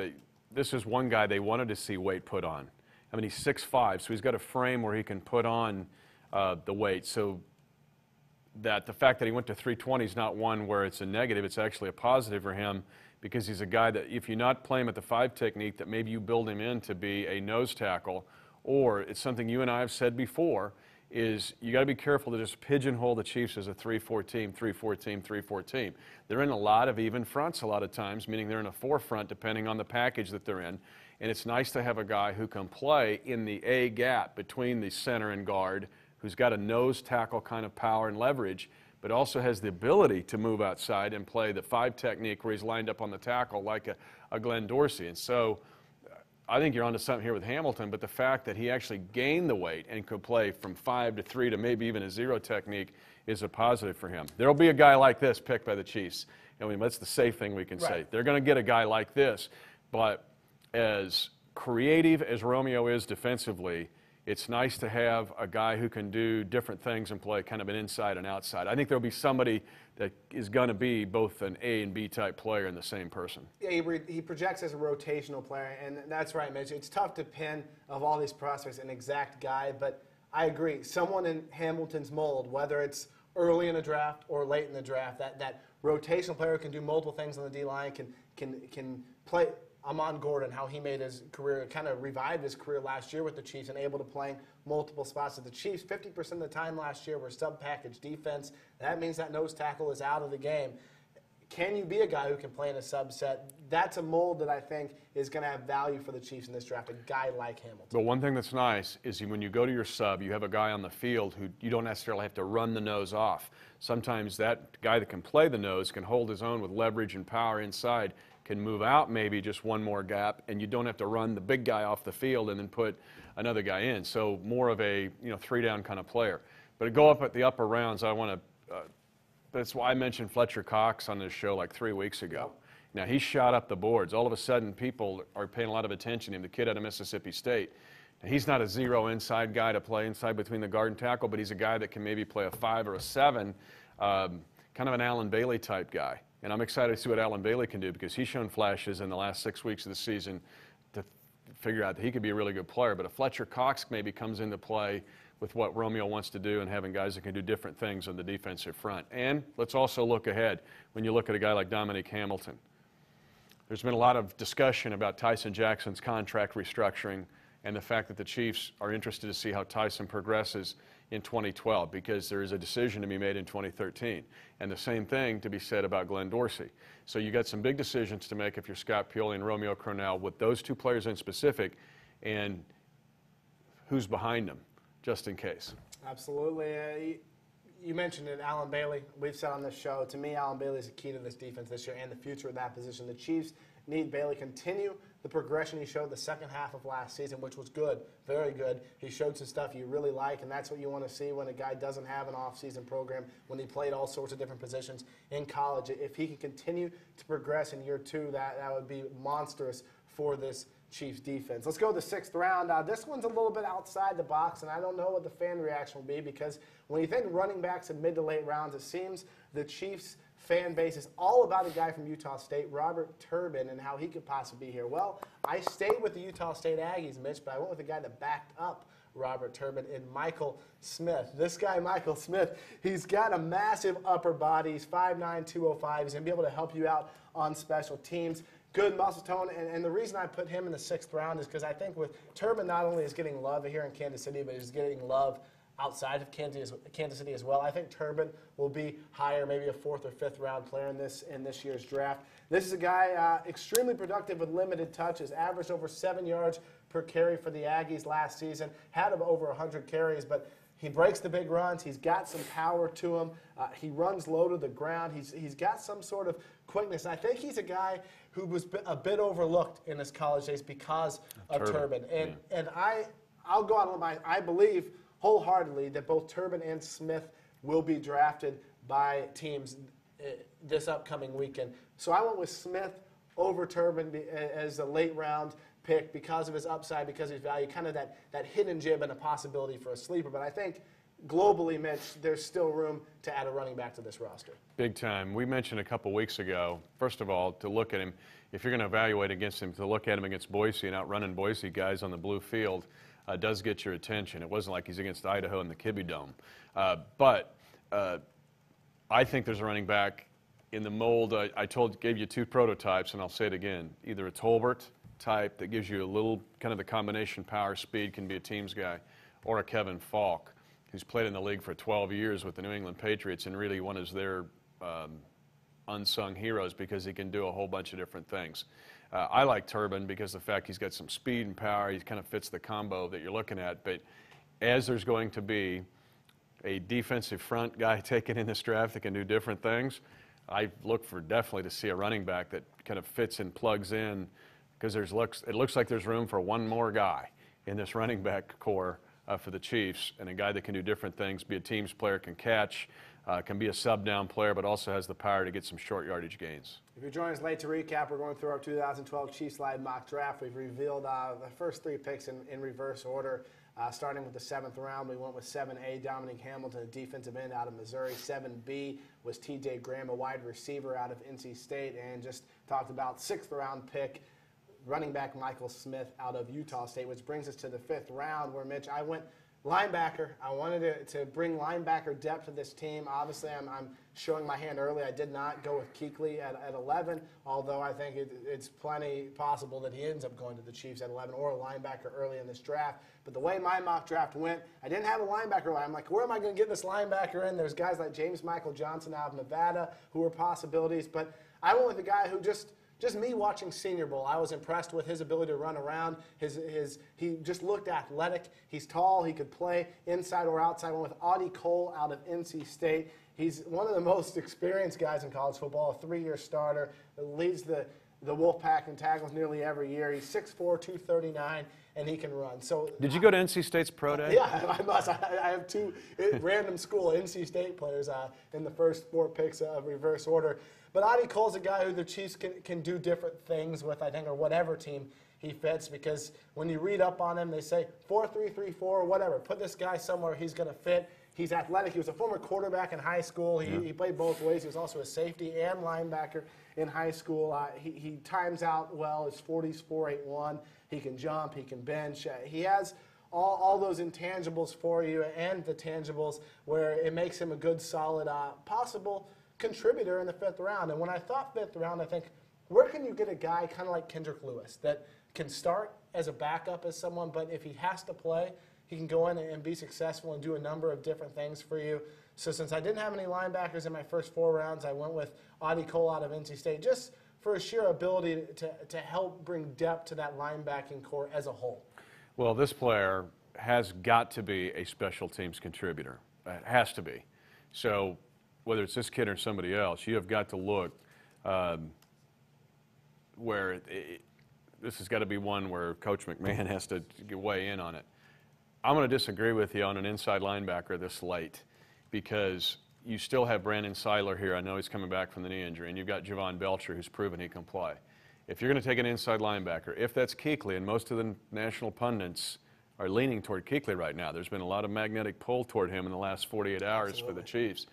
[SPEAKER 6] this is one guy they wanted to see weight put on. I mean, he's 6'5", so he's got a frame where he can put on the weight, so that the fact that he went to 320 is not one where it's a negative, it's actually a positive for him, because he's a guy that if you not play him at the 5 technique, that maybe you build him in to be a nose tackle, or it's something you and I have said before, is you got to be careful to just pigeonhole the Chiefs as a 3-4 team, 3-4 team, 3-4 team. They're in a lot of even fronts a lot of times, meaning they're in a 4 front depending on the package that they're in, and it's nice to have a guy who can play in the A gap between the center and guard, who's got a nose tackle kind of power and leverage, but also has the ability to move outside and play the 5 technique where he's lined up on the tackle like a Glenn Dorsey. And so I think you're onto something here with Hamilton, but the fact that he actually gained the weight and could play from 5 to 3 to maybe even a 0 technique is a positive for him. There'll be a guy like this picked by the Chiefs. I mean, that's the safe thing we can say. They're going to get a guy like this, but as creative as Romeo is defensively, it's nice to have a guy who can do different things and play kind of an inside and outside. I think there'll be somebody that is going to be both an A and B type player in the same person.
[SPEAKER 1] Yeah, he projects as a rotational player, and that's right, Mitch. It's tough to pin, of all these prospects, an exact guy, but I agree. Someone in Hamilton's mold, whether it's early in the draft or late in the draft, that rotational player who can do multiple things on the D-line, can play Amon Gordon, how he made his career, kind of revived his career last year with the Chiefs and able to play multiple spots at the Chiefs. 50% of the time last year were sub-package defense. That means that nose tackle is out of the game. Can you be a guy who can play in a subset? That's a mold that I think is going to have value for the Chiefs in this draft, a guy like Hamilton.
[SPEAKER 6] But one thing that's nice is when you go to your sub, you have a guy on the field who you don't necessarily have to run the nose off. Sometimes that guy that can play the nose can hold his own with leverage and power inside, can move out maybe just one more gap, and you don't have to run the big guy off the field and then put another guy in. So more of a 3-down kind of player. But to go up at the upper rounds, I want to that's why I mentioned Fletcher Cox on this show like 3 weeks ago. Now, he shot up the boards. All of a sudden, people are paying a lot of attention to him, the kid out of Mississippi State. Now, he's not a zero inside guy to play inside between the guard and tackle, but he's a guy that can maybe play a 5 or a 7, kind of an Alan Bailey type guy. And I'm excited to see what Alan Bailey can do because he's shown flashes in the last 6 weeks of the season to figure out that he could be a really good player. But if Fletcher Cox maybe comes into play with what Romeo wants to do and having guys that can do different things on the defensive front. And let's also look ahead when you look at a guy like Dominique Hamilton. There's been a lot of discussion about Tyson Jackson's contract restructuring and the fact that the Chiefs are interested to see how Tyson progresses in 2012 because there is a decision to be made in 2013. And the same thing to be said about Glenn Dorsey. So you got some big decisions to make if you're Scott Pioli and Romeo Crennel with those two players in specific and who's behind them, just in case.
[SPEAKER 1] Absolutely. You mentioned it, Alan Bailey. We've said on this show, to me, Alan Bailey is the key to this defense this year and the future of that position. The Chiefs need Bailey continue the progression he showed the second half of last season, which was good, very good. He showed some stuff you really like, and that's what you want to see when a guy doesn't have an off-season program, when he played all sorts of different positions in college. If he can continue to progress in year 2, that would be monstrous for this Chiefs defense. Let's go to the 6th round. This one's a little bit outside the box, and I don't know what the fan reaction will be because when you think running backs in mid to late rounds, it seems the Chiefs fan base is all about a guy from Utah State, Robert Turbin, and how he could possibly be here. Well, I stayed with the Utah State Aggies, Mitch, but I went with a guy that backed up Robert Turbin in Michael Smith. This guy, Michael Smith, he's got a massive upper body. He's 5'9", 205. He's going to be able to help you out on special teams. Good muscle tone, and the reason I put him in the 6th round is because I think with Turbin not only is getting love here in Kansas City, but he's getting love outside of Kansas City as well. I think Turbin will be higher, maybe a 4th or 5th round player in this year's draft. This is a guy extremely productive with limited touches, averaged over 7 yards per carry for the Aggies last season, had over 100 carries, but he breaks the big runs. He's got some power to him. He runs low to the ground. He's got some sort of quickness. And I think he's a guy who was a bit overlooked in his college days because of Turbin. And I'll go out on my, I believe wholeheartedly that both Turbin and Smith will be drafted by teams this upcoming weekend. So I went with Smith over Turbin as a late round pick because of his upside, because of his value, kind of that hidden gem and a possibility for a sleeper. But I think globally, Mitch, there's still room to add a running back to this roster.
[SPEAKER 6] Big time. We mentioned a couple weeks ago, first of all, to look at him, if you're going to evaluate against him, to look at him against Boise and outrunning Boise guys on the blue field does get your attention. It wasn't like he's against Idaho in the Kibbe Dome. But I think there's a running back in the mold. I gave you 2 prototypes, and I'll say it again. Either a Tolbert type that gives you a little kind of the combination power, speed, can be a teams guy, or a Kevin Falk, who's played in the league for 12 years with the New England Patriots and really one of their unsung heroes because he can do a whole bunch of different things. I like Turbin because of the fact he's got some speed and power. He kind of fits the combo that you're looking at. But as there's going to be a defensive front guy taken in this draft that can do different things, I look for definitely to see a running back that kind of fits and plugs in because it looks like there's room for one more guy in this running back core for the Chiefs, and a guy that can do different things, be a teams player, can catch, can be a sub-down player, but also has the power to get some short yardage gains.
[SPEAKER 1] If you're joining us late to recap, we're going through our 2012 Chiefs Live mock draft. We've revealed the first 3 picks in reverse order. Starting with the 7th round, we went with 7A, Dominique Hamilton, a defensive end out of Missouri. 7B was T.J. Graham, a wide receiver out of NC State. And just talked about 6th round pick, running back Michael Smith out of Utah State, which brings us to the 5th round where, Mitch, I went Linebacker. I wanted to bring linebacker depth to this team. Obviously, I'm showing my hand early. I did not go with Kuechly at 11, although I think it's plenty possible that he ends up going to the Chiefs at 11 or a linebacker early in this draft. But the way my mock draft went, I didn't have a linebacker line. I'm like, where am I going to get this linebacker in? There's guys like James Michael Johnson out of Nevada who were possibilities. But I went with a guy who just me watching Senior Bowl, I was impressed with his ability to run around. He just looked athletic. He's tall. He could play inside or outside. I went with Audie Cole out of NC State. He's one of the most experienced guys in college football, a 3-year starter, leads the Wolfpack in tackles nearly every year. He's 6'4", 239, and he can run. So
[SPEAKER 7] did you go to NC State's pro day?
[SPEAKER 1] Yeah, I must. I have 2 random school NC State players in the first 4 picks of reverse order. But Audie Cole's a guy who the Chiefs can do different things with, I think, or whatever team he fits, because when you read up on him, they say 4-3-3-4, whatever. Put this guy somewhere he's going to fit. He's athletic. He was a former quarterback in high school. He played both ways. He was also a safety and linebacker in high school. He times out well. His 40's 4.81. He can jump. He can bench. He has all those intangibles for you and the tangibles where it makes him a good, solid, possible contributor in the 5th round. And when I thought 5th round, I think, where can you get a guy kind of like Kendrick Lewis that can start as a backup as someone, but if he has to play, he can go in and be successful and do a number of different things for you. So since I didn't have any linebackers in my first 4 rounds, I went with Audie Cole out of NC State, just for a sheer ability to help bring depth to that linebacking core as a whole.
[SPEAKER 7] Well, this player has got to be a special teams contributor. It has to be. So whether it's this kid or somebody else, you have got to look where this has got to be one where Coach McMahon has to weigh in on it. I'm going to disagree with you on an inside linebacker this late because you still have Brandon Seiler here. I know he's coming back from the knee injury, and you've got Javon Belcher who's proven he can play. If you're going to take an inside linebacker, if that's Kuechly, and most of the national pundits are leaning toward Kuechly right now, there's been a lot of magnetic pull toward him in the last 48 hours for the Chiefs.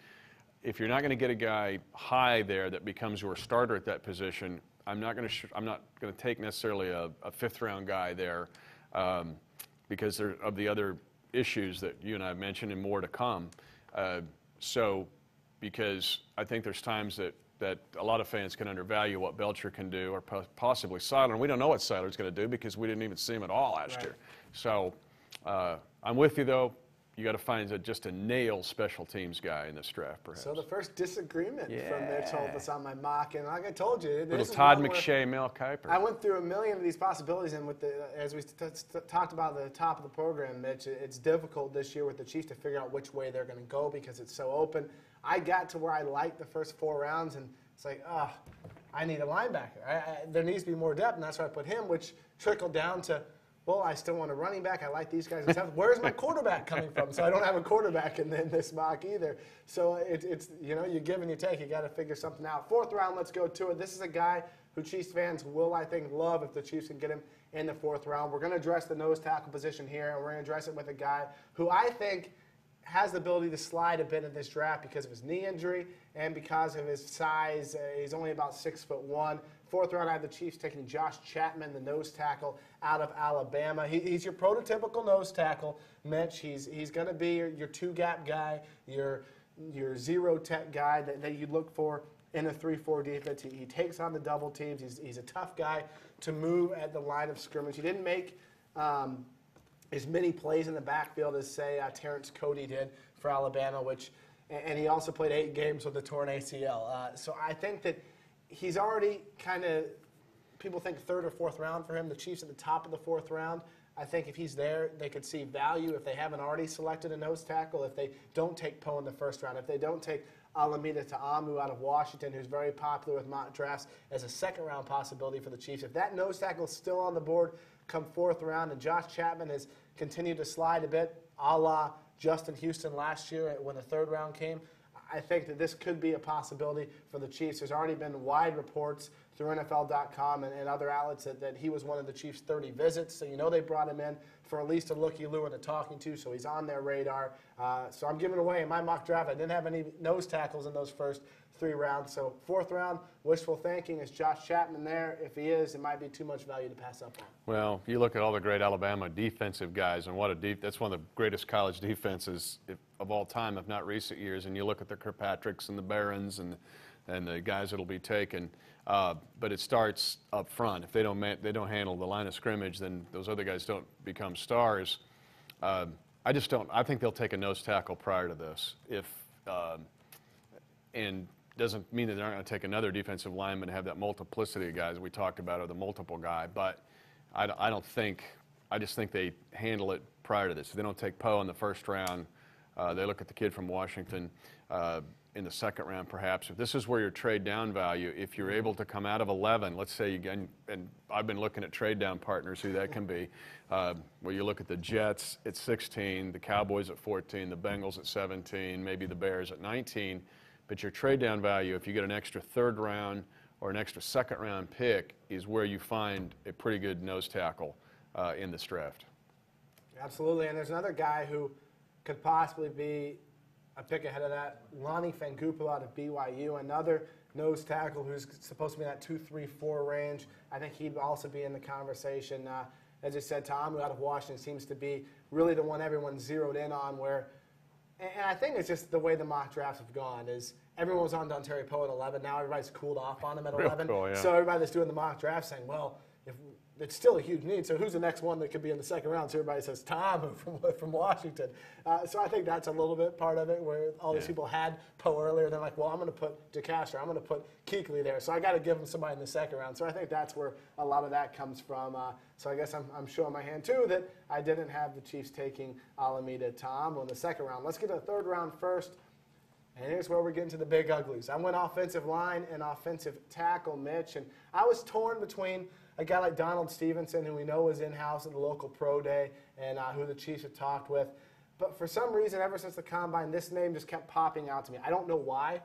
[SPEAKER 7] If you're not going to get a guy high there that becomes your starter at that position, I'm not going to take necessarily a 5th round guy there because of the other issues that you and I have mentioned and more to come. Because I think there's times that a lot of fans can undervalue what Belcher can do or possibly Seiler. And we don't know what Seiler's going to do because we didn't even see him at all last year. So I'm with you, though. You got to find just a nail special teams guy in this draft, perhaps.
[SPEAKER 1] So the first disagreement from Mitch Holthus on my mock, and like I told you,
[SPEAKER 7] little Todd McShay, Mel Kiper.
[SPEAKER 1] I went through a million of these possibilities, and as we talked about at the top of the program, Mitch, it's difficult this year with the Chiefs to figure out which way they're going to go because it's so open. I got to where I liked the first 4 rounds, and it's like, I need a linebacker. There needs to be more depth, and that's why I put him, which trickled down to, well, I still want a running back. I like these guys. Where's my quarterback coming from? So I don't have a quarterback in this mock either. So it's you give and you take. You got to figure something out. 4th round, let's go to it. This is a guy who Chiefs fans will, I think, love if the Chiefs can get him in the 4th round. We're going to address the nose tackle position here, and we're going to address it with a guy who I think has the ability to slide a bit in this draft because of his knee injury and because of his size. He's only about 6'1". 4th round, I have the Chiefs taking Josh Chapman, the nose tackle out of Alabama. He's your prototypical nose tackle, Mitch. He's going to be your 2-gap guy, your zero-tech guy that you look for in a 3-4 defense. He takes on the double teams. He's a tough guy to move at the line of scrimmage. He didn't make as many plays in the backfield as, say, Terrence Cody did for Alabama, and he also played 8 games with a torn ACL. So I think that he's already kind of, people think 3rd or 4th round for him. The Chiefs at the top of the 4th round. I think if he's there, they could see value if they haven't already selected a nose tackle, if they don't take Poe in the 1st round, if they don't take Alameda Ta'amu out of Washington, who's very popular with mock drafts as a 2nd round possibility for the Chiefs. If that nose tackle is still on the board come 4th round and Josh Chapman has continued to slide a bit, a la Justin Houston last year when the 3rd round came, I think that this could be a possibility for the Chiefs. There's already been wide reports through NFL.com and other outlets that he was one of the Chiefs' 30 visits. So you know they brought him in for at least a looky-loo and a talking to, so he's on their radar. So I'm giving away in my mock draft. I didn't have any nose tackles in those first 3 rounds. So 4th round, wishful thinking. Is Josh Chapman there? If he is, it might be too much value to pass up on.
[SPEAKER 7] Well, you look at all the great Alabama defensive guys, and that's one of the greatest college defenses of all time, if not recent years. And you look at the Kirkpatricks and the Barons and the guys that'll be taken. But it starts up front. If they don't handle the line of scrimmage, then those other guys don't become stars. I just don't. I think they'll take a nose tackle prior to this. And doesn't mean that they're not going to take another defensive lineman and have that multiplicity of guys we talked about, or the multiple guy. But I don't think. I just think they handle it prior to this. If they don't take Poe in the first round, they look at the kid from Washington in the second round, perhaps. If this is where your trade down value, if you're able to come out of 11, let's say again, and I've been looking at trade down partners, who that can be, where you look at the Jets at 16, the Cowboys at 14, the Bengals at 17, maybe the Bears at 19. But your trade down value, if you get an extra 3rd round or an extra 2nd round pick, is where you find a pretty good nose tackle in this draft.
[SPEAKER 1] Absolutely, and there's another guy who could possibly be a pick ahead of that. Lonnie Fangupu out of BYU, another nose tackle who's supposed to be in that 2-3-4 range. I think he'd also be in the conversation. As I said, Tom out of Washington seems to be really the one everyone's zeroed in on, where, and I think it's just the way the mock drafts have gone, is everyone was on Dontari Poe at 11. Now everybody's cooled off on him at 11.
[SPEAKER 7] Cool, yeah.
[SPEAKER 1] So everybody that's doing the mock draft saying, well, if it's still a huge need, so who's the next one that could be in the 2nd round? So everybody says Tom from Washington. So I think that's a little bit part of it, where all these people had Poe earlier. They're like, well, I'm going to put DeCastro, I'm going to put Kuechly there, so I got to give him somebody in the 2nd round. So I think that's where a lot of that comes from. So I guess I'm showing my hand, too, that I didn't have the Chiefs taking Alameda Tom in the 2nd round. Let's get to the 3rd round first. And here's where we're getting to the big uglies. I went offensive line and offensive tackle, Mitch, and I was torn between a guy like Donald Stevenson, who we know is in-house at the local pro day, and who the Chiefs have talked with. But for some reason, ever since the Combine, this name just kept popping out to me. I don't know why.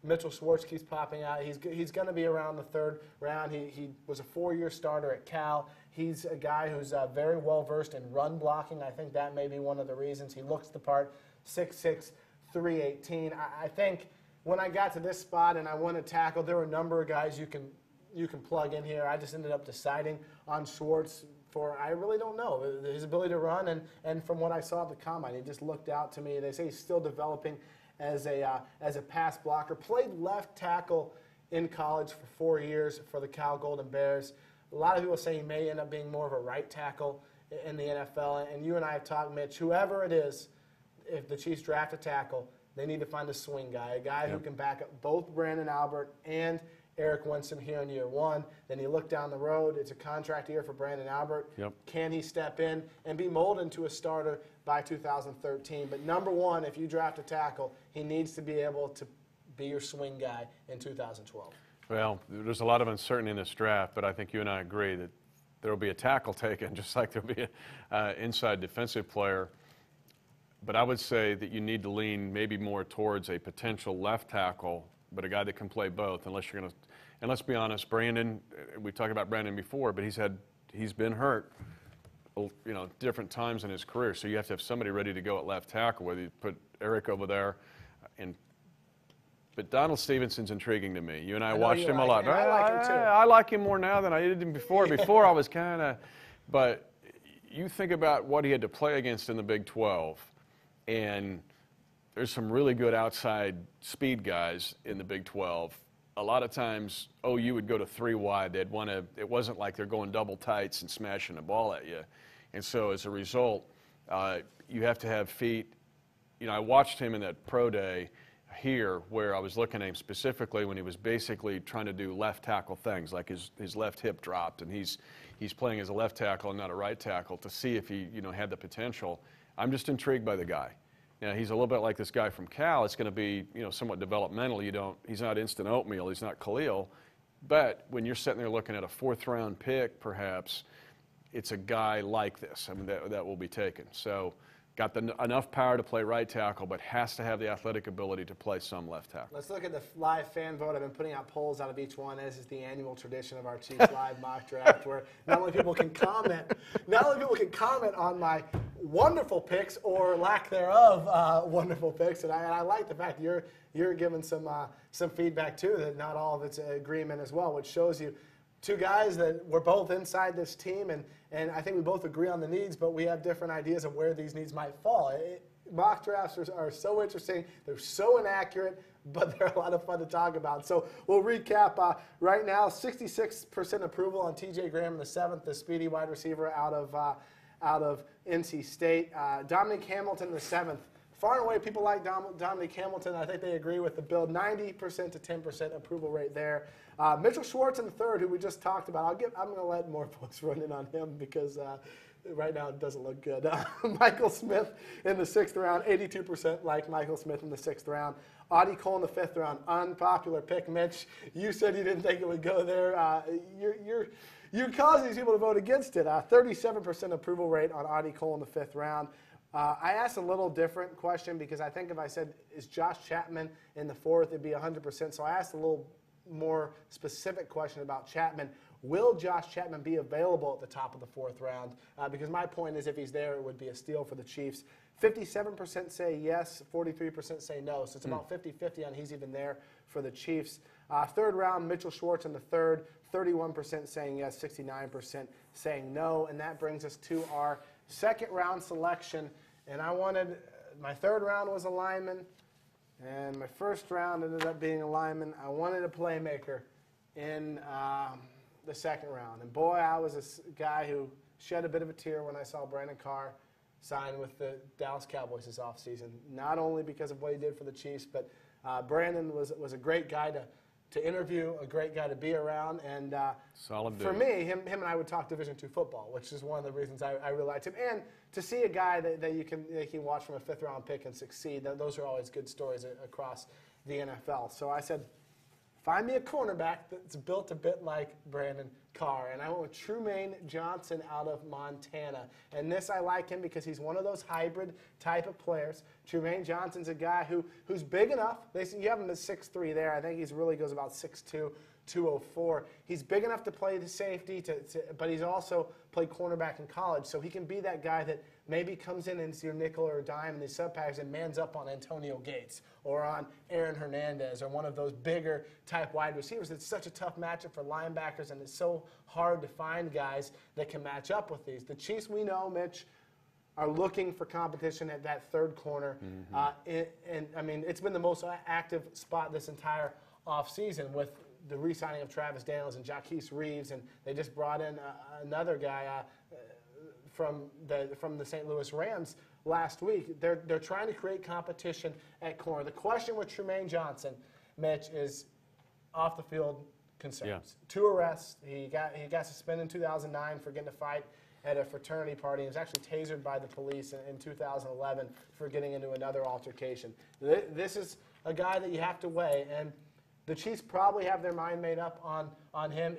[SPEAKER 1] Mitchell Schwartz keeps popping out. He's going to be around the 3rd round. He was a 4-year starter at Cal. He's a guy who's very well-versed in run blocking. I think that may be one of the reasons. He looks the part, 6'6", 318. I think when I got to this spot and I wanted to tackle, there were a number of guys you can plug in here. I just ended up deciding on Schwartz for, I really don't know, his ability to run, and from what I saw at the Combine, he just looked out to me. They say he's still developing as a pass blocker. Played left tackle in college for 4 years for the Cal Golden Bears. A lot of people say he may end up being more of a right tackle in the NFL, and you and I have talked, Mitch, whoever it is, if the Chiefs draft a tackle, they need to find a swing guy, a guy who can back up both Brandon Albert and Eric Winston here in year 1. Then you look down the road, it's a contract year for Brandon Albert.
[SPEAKER 7] Yep.
[SPEAKER 1] Can he step in and be molded into a starter by 2013? But number one, if you draft a tackle, he needs to be able to be your swing guy in 2012.
[SPEAKER 7] Well, there's a lot of uncertainty in this draft, but I think you and I agree that there will be a tackle taken, just like there will be an inside defensive player. But I would say that you need to lean maybe more towards a potential left tackle, but a guy that can play both, unless you're going to – and let's be honest, Brandon, we talked about Brandon before, but he's been hurt, different times in his career. So you have to have somebody ready to go at left tackle, whether you put Eric over there. But Donald Stevenson's intriguing to me. You and I watched him a lot.
[SPEAKER 1] I like him too.
[SPEAKER 7] I like him more now than I did him before. Before I was kind of – but you think about what he had to play against in the Big 12. And there's some really good outside speed guys in the Big 12. A lot of times, OU would go to 3 wide. They'd want to. It wasn't like they're going double tights and smashing the ball at you. And so as a result, you have to have feet. I watched him in that pro day here, where I was looking at him specifically when he was basically trying to do left tackle things, like his left hip dropped, and he's playing as a left tackle and not a right tackle, to see if he had the potential. I'm just intrigued by the guy. Now, he's a little bit like this guy from Cal. It's going to be, somewhat developmental. He's not instant oatmeal. He's not Khalil. But when you're sitting there looking at a 4th round pick, perhaps, it's a guy like this. I mean, that will be taken. So got enough power to play right tackle, but has to have the athletic ability to play some left tackle.
[SPEAKER 1] Let's look at the live fan vote. I've been putting out polls out of each one. This is the annual tradition of our Chiefs Live mock draft, where not only people can comment on my wonderful picks or lack thereof wonderful picks, and I like the fact that you're giving some feedback too, that not all of it's agreement as well, which shows you two guys that we're both inside this team, and I think we both agree on the needs, but we have different ideas of where these needs might fall. Mock drafts are so interesting. They're so inaccurate, but they're a lot of fun to talk about. So we'll recap. Right now, 66% approval on T.J. Graham in the 7th, the speedy wide receiver out of NC State. Dominic Hamilton in the 7th. Far and away, people like Dominic Hamilton. I think they agree with the build. 90% to 10% approval rate there. Mitchell Schwartz in the 3rd, who we just talked about. I'm going to let more folks run in on him because right now it doesn't look good. Michael Smith in the 6th round. 82% like Michael Smith in the 6th round. Audie Cole in the 5th round. Unpopular pick, Mitch. You said you didn't think it would go there. You're causing these people to vote against it. 37% approval rate on Audie Cole in the 5th round. I asked a little different question because I think if I said, is Josh Chapman in the 4th, it'd be 100%. So I asked a little more specific question about Chapman. Will Josh Chapman be available at the top of the 4th round? Because my point is if he's there, it would be a steal for the Chiefs. 57% say yes, 43% say no. So it's about 50-50 on he's even there for the Chiefs. 3rd round, Mitchell Schwartz in the 3rd, 31% saying yes, 69% saying no. And that brings us to our 2nd round selection. And my 3rd round was a lineman, and my 1st round ended up being a lineman. I wanted a playmaker in the 2nd round. And boy, I was a guy who shed a bit of a tear when I saw Brandon Carr sign with the Dallas Cowboys this offseason. Not only because of what he did for the Chiefs, but Brandon was a great guy to interview, a great guy to be around, and
[SPEAKER 7] solid dude.
[SPEAKER 1] For me, him and I would talk Division II football, which is one of the reasons I really liked him. And to see a guy that you can watch from a 5th round pick and succeed, those are always good stories across the NFL. So I said, find me a cornerback that's built a bit like Brandon Carr. And I went with Trumaine Johnson out of Montana. And this, I like him because he's one of those hybrid type of players. Trumaine Johnson's a guy who's big enough. You have him at 6'3" there. I think he really goes about 6'2", 204. He's big enough to play the safety, but he's also played cornerback in college. So he can be that guy that maybe comes in and is your nickel or dime in these sub-packs and mans up on Antonio Gates or on Aaron Hernandez or one of those bigger type wide receivers. It's such a tough matchup for linebackers, and it's so hard to find guys that can match up with these. The Chiefs, we know, Mitch, are looking for competition at that 3rd corner. And I mean, it's been the most active spot this entire offseason with the re-signing of Travis Daniels and Jaquise Reeves, and they just brought in another guy from the St. Louis Rams last week. They're trying to create competition at corner. The question with Trumaine Johnson, Mitch, is off the field concerns.
[SPEAKER 7] Yeah.
[SPEAKER 1] 2 arrests. He got suspended in 2009 for getting a fight at a fraternity party. He was actually tasered by the police in 2011 for getting into another altercation. This is a guy that you have to weigh, and the Chiefs probably have their mind made up on him.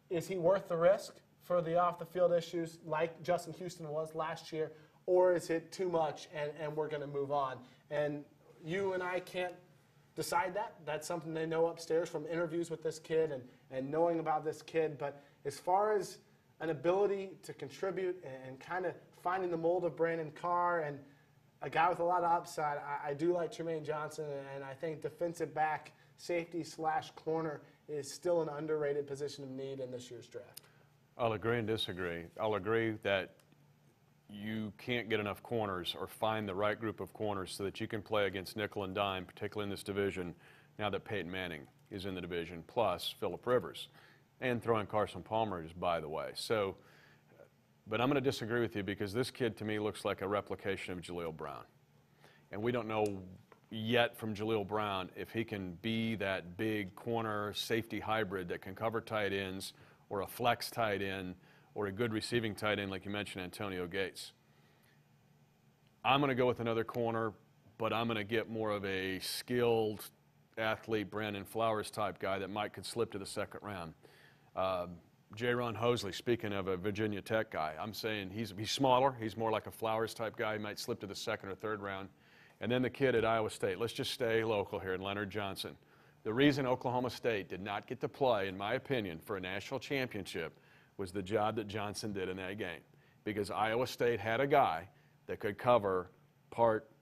[SPEAKER 1] Is he worth the risk for the off-the-field issues like Justin Houston was last year, or is it too much and we're going to move on? And you and I can't decide that. That's something they know upstairs from interviews with this kid and knowing about this kid. But as far as an ability to contribute and kind of finding the mold of Brandon Carr and a guy with a lot of upside, I do like Trumaine Johnson, and I think defensive back, safety / corner is still an underrated position of need in this year's draft.
[SPEAKER 7] I'll agree and disagree. I'll agree that you can't get enough corners or find the right group of corners so that you can play against nickel and dime, particularly in this division, now that Peyton Manning is in the division, plus Phillip Rivers, and throwing Carson Palmer just by the way. So, but I'm going to disagree with you because this kid to me looks like a replication of Jaleel Brown. And we don't know yet from Jaleel Brown if he can be that big corner safety hybrid that can cover tight ends or a flex tight end or a good receiving tight end like you mentioned, Antonio Gates. I'm going to go with another corner, but I'm going to get more of a skilled athlete, Brandon Flowers type guy that could slip to the 2nd round. J-Ron Hosley, speaking of a Virginia Tech guy, I'm saying he's smaller. He's more like a Flowers type guy. He might slip to the second or third round. And then the kid at Iowa State. Let's just stay local here, Leonard Johnson. The reason Oklahoma State did not get to play, in my opinion, for a national championship was the job that Johnson did in that game. Because Iowa State had a guy that could cover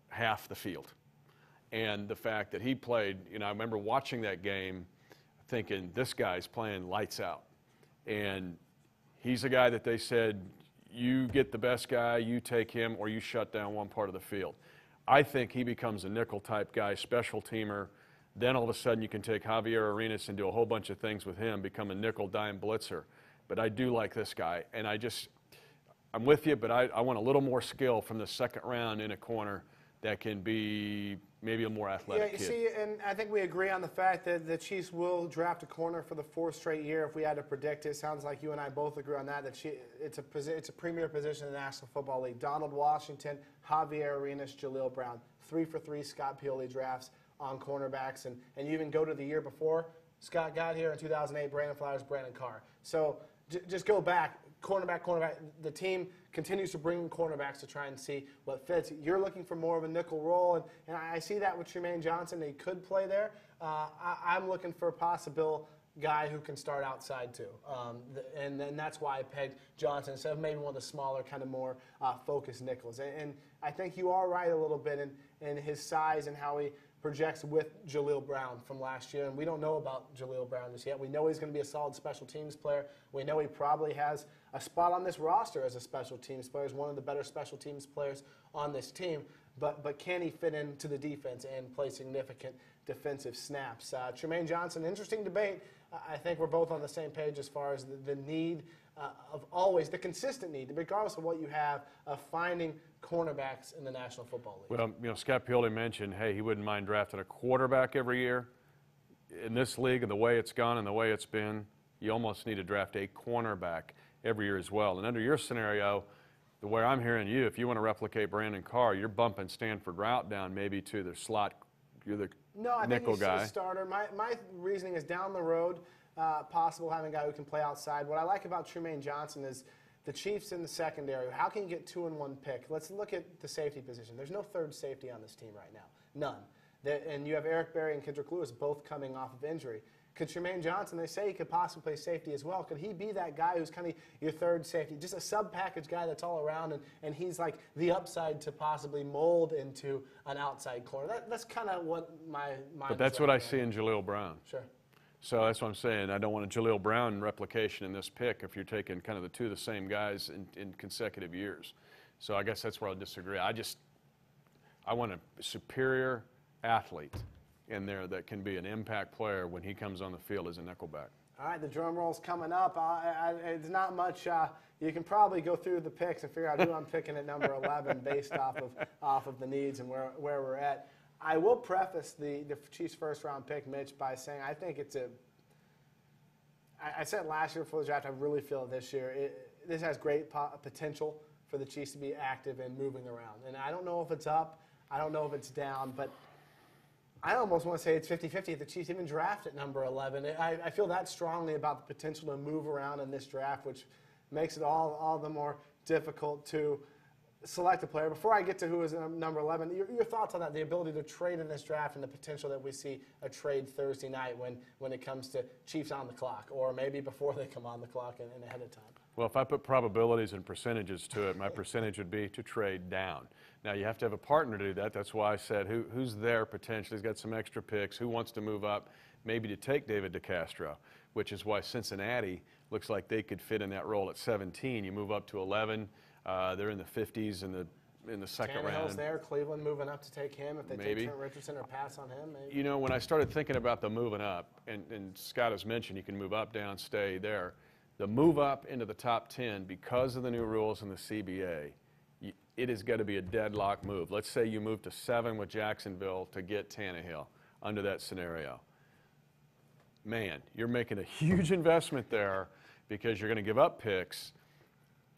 [SPEAKER 7] half the field. And the fact that he played, I remember watching that game thinking, this guy's playing lights out. And he's a guy that they said, you get the best guy, you take him, or you shut down one part of the field. I think he becomes a nickel-type guy, special teamer. Then all of a sudden you can take Javier Arenas and do a whole bunch of things with him, become a nickel-dime blitzer. But I do like this guy, and I'm with you, but I want a little more skill from the second round in a corner that can be maybe a more athletic
[SPEAKER 1] you
[SPEAKER 7] kid.
[SPEAKER 1] see, and I think we agree on the fact that the Chiefs will draft a corner for the fourth straight year. If we had to predict it, sounds like you and I both agree on that. It's a premier position in the National Football League. Donald Washington, Javier Arenas, Jaleel Brown, 3 for 3 Scott Pioli drafts on cornerbacks, and you even go to the year before Scott got here in 2008. Brandon Flowers, Brandon Carr. So just go back. Cornerback. The team continues to bring in cornerbacks to try and see what fits. You're looking for more of a nickel role, and I see that with Tremaine Johnson. He could play there. I'm looking for a possible guy who can start outside too, and that's why I pegged Johnson instead of maybe one of the smaller, kind of more focused nickels. And I think you are right a little bit in his size and how he projects with Jaleel Brown from last year, and we don't know about Jaleel Brown just yet. We know he's going to be a solid special teams player. We know he probably has a spot on this roster as a special teams player. He's one of the better special teams players on this team, but can he fit into the defense and play significant defensive snaps? Tremaine Johnson, interesting debate. I think we're both on the same page as far as the need of always, the consistent need, regardless of what you have, of finding cornerbacks in the National Football League.
[SPEAKER 7] Well, Scott Pioli mentioned, hey, he wouldn't mind drafting a quarterback every year. In this league and the way it's gone and the way it's been, you almost need to draft a cornerback every year as well. And under your scenario, the way I'm hearing you, if you want to replicate Brandon Carr, you're bumping Stanford Route down maybe to the slot. You're the nickel guy.
[SPEAKER 1] No, I think he's a starter. My reasoning is down the road, possible having a guy who can play outside. What I like about Tremaine Johnson is the Chiefs in the secondary. How can you get 2-in-1 pick? Let's look at the safety position. There's no third safety on this team right now. None. And you have Eric Berry and Kendrick Lewis both coming off of injury. Could Tremaine Johnson, they say he could possibly play safety as well. Could he be that guy who's kind of your third safety, just a sub-package guy that's all around, and he's like the upside to possibly mold into an outside corner? That's kind of what my mind
[SPEAKER 7] But that's
[SPEAKER 1] is
[SPEAKER 7] what I
[SPEAKER 1] right
[SPEAKER 7] see in Jaleel Brown.
[SPEAKER 1] Sure.
[SPEAKER 7] So that's what I'm saying. I don't want a Jaleel Brown replication in this pick if you're taking kind of the two of the same guys in consecutive years. So I guess that's where I'll disagree. I want a superior athlete in there that can be an impact player when he comes on the field as a nickelback.
[SPEAKER 1] All right, the drum roll's coming up. It's not much. You can probably go through the picks and figure out who I'm picking at number 11 based off of the needs and where we're at. I will preface the Chiefs' first-round pick, Mitch, by saying I think it's I said last year before the draft, I really feel this year this has great potential for the Chiefs to be active and moving around. And I don't know if it's up. I don't know if it's down, but I almost want to say it's 50-50 if the Chiefs even draft at number 11. I feel that strongly about the potential to move around in this draft, which makes it all the more difficult to select a player. Before I get to who is number 11, your thoughts on that, the ability to trade in this draft and the potential that we see a trade Thursday night when it comes to Chiefs on the clock, or maybe before they come on the clock and ahead of time.
[SPEAKER 7] Well, if I put probabilities and percentages to it, my percentage would be to trade down. Now, you have to have a partner to do that. That's why I said who's there potentially. He's got some extra picks. Who wants to move up maybe to take David DeCastro, which is why Cincinnati looks like they could fit in that role at 17. You move up to 11. They're in the 50s in the second round.
[SPEAKER 1] Tannehill's there. Cleveland moving up to take him if they take Trent Richardson or pass on him. Maybe.
[SPEAKER 7] You know, when I started thinking about the moving up, and Scott has mentioned you can move up, down, stay there. The move up into the top 10, because of the new rules in the CBA, it has got to be a deadlock move. Let's say you move to 7 with Jacksonville to get Tannehill under that scenario. Man, you're making a huge investment there because you're going to give up picks.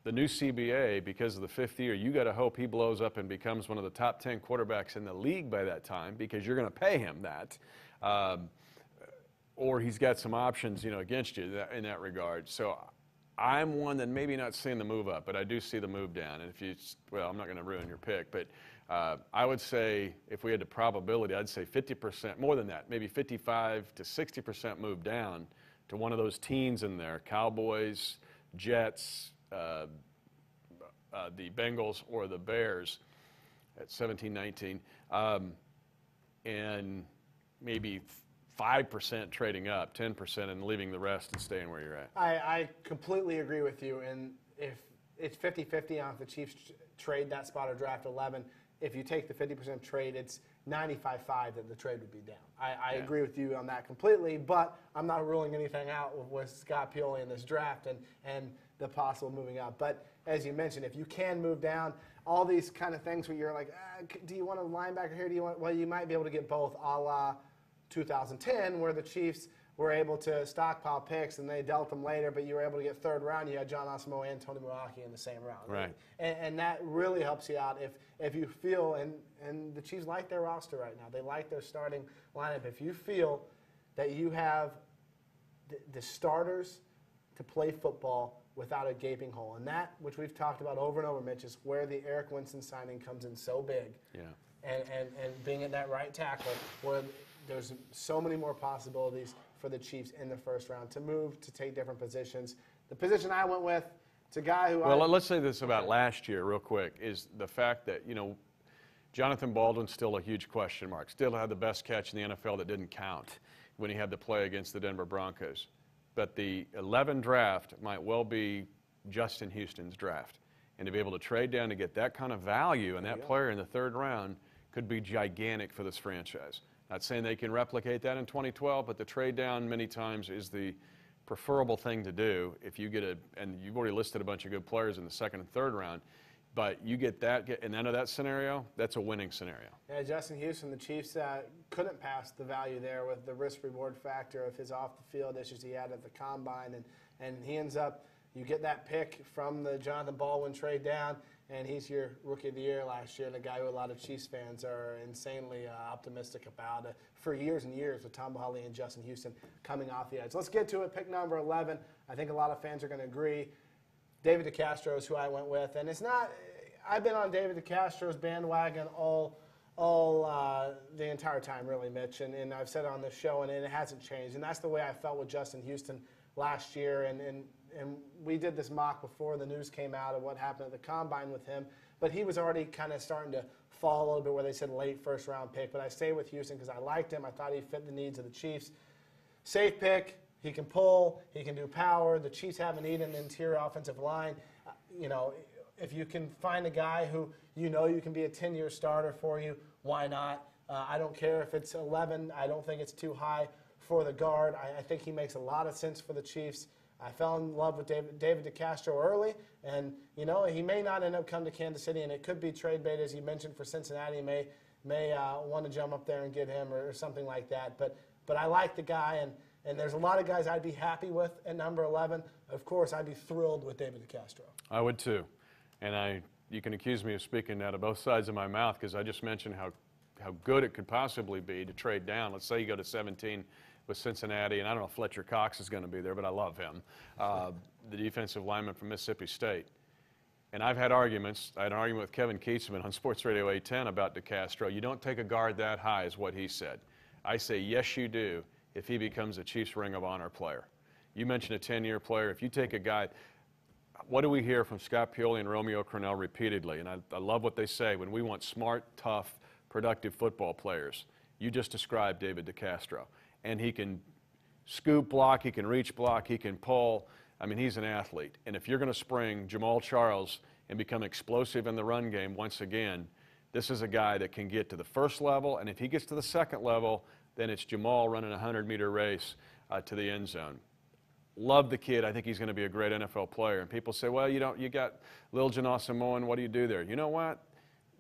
[SPEAKER 7] The new CBA, because of the 5th year, you got to hope he blows up and becomes one of the top 10 quarterbacks in the league by that time, because you're going to pay him that. Or he's got some options, against you in that regard. So I'm one that maybe not seeing the move up, but I do see the move down. And if you, well, I'm not going to ruin your pick, but I would say if we had the probability, I'd say 50%, more than that, maybe 55 to 60% move down to one of those teams in there, Cowboys, Jets, the Bengals, or the Bears at 17-19, and maybe 5% trading up, 10%, and leaving the rest and staying where you're at.
[SPEAKER 1] I completely agree with you. And if it's 50-50 on if the Chiefs trade that spot or draft 11, if you take the 50% trade, it's 95-5 that the trade would be down. I agree with you on that completely, but I'm not ruling anything out with Scott Pioli in this draft and the possible moving up. But as you mentioned, if you can move down, all these kind of things where you're like, do you want a linebacker here? Do you want? Well, you might be able to get both, a la 2010, where the Chiefs were able to stockpile picks and they dealt them later, but you were able to get third round. You had John Asamoah and Tony Muaki in the same round.
[SPEAKER 7] Right.
[SPEAKER 1] And that really helps you out if you feel, and the Chiefs like their roster right now. They like their starting lineup. If you feel that you have the starters to play football without a gaping hole, and that, which we've talked about over and over, Mitch, is where the Eric Winston signing comes in so big.
[SPEAKER 7] Yeah.
[SPEAKER 1] And being at that right tackle where there's so many more possibilities for the Chiefs in the first round to move, to take different positions. The position I went with, it's a guy who
[SPEAKER 7] Well, let's say this about last year real quick, is the fact that, Jonathan Baldwin's still a huge question mark. Still had the best catch in the NFL that didn't count when he had to play against the Denver Broncos. But the 11 draft might well be Justin Houston's draft. And to be able to trade down to get that kind of value and that player in the third round could be gigantic for this franchise. Not saying they can replicate that in 2012, but the trade down many times is the preferable thing to do if you get and you've already listed a bunch of good players in the second and third round, but you get and out of that scenario, that's a winning scenario.
[SPEAKER 1] Yeah, Justin Houston, the Chiefs couldn't pass the value there with the risk-reward factor of his off-the-field issues he had at the Combine, and he ends up, you get that pick from the Jonathan Baldwin trade down, and he's your Rookie of the Year last year, and a guy who a lot of Chiefs fans are insanely optimistic about for years and years with Tom Bahali and Justin Houston coming off the edge. Let's get to it. Pick number 11. I think a lot of fans are going to agree. David DeCastro is who I went with, and it's not. I've been on David DeCastro's bandwagon all the entire time, really, Mitch, and I've said it on this show, and it hasn't changed. And that's the way I felt with Justin Houston last year, and we did this mock before the news came out of what happened at the Combine with him, but he was already kind of starting to fall a little bit where they said late first-round pick, but I stayed with Houston because I liked him. I thought he fit the needs of the Chiefs. Safe pick. He can pull. He can do power. The Chiefs have a need in the interior offensive line. If you can find a guy who you can be a 10-year starter for you, why not? I don't care if it's 11. I don't think it's too high for the guard. I think he makes a lot of sense for the Chiefs. I fell in love with David DeCastro early, and he may not end up coming to Kansas City, and it could be trade bait, as you mentioned, for Cincinnati. May want to jump up there and get him or something like that. But I like the guy, and there's a lot of guys I'd be happy with at number 11. Of course, I'd be thrilled with David DeCastro.
[SPEAKER 7] I would too, and you can accuse me of speaking out of both sides of my mouth because I just mentioned how good it could possibly be to trade down. Let's say you go to 17. With Cincinnati, and I don't know if Fletcher Cox is going to be there, but I love him, the defensive lineman from Mississippi State. And I've had arguments. I had an argument with Kevin Kietzman on Sports Radio 810 about DeCastro. You don't take a guard that high is what he said. I say, yes, you do, if he becomes a Chiefs Ring of Honor player. You mentioned a 10-year player. If you take a guy, what do we hear from Scott Pioli and Romeo Crennel repeatedly? And I love what they say when we want smart, tough, productive football players. You just described David DeCastro. And he can scoop block, he can reach block, he can pull. I mean, he's an athlete. And if you're going to spring Jamal Charles and become explosive in the run game once again, this is a guy that can get to the first level. And if he gets to the second level, then it's Jamal running a 100-meter race to the end zone. Love the kid. I think he's going to be a great NFL player. And people say, well, you got Lil John Samoan. What do you do there? You know what?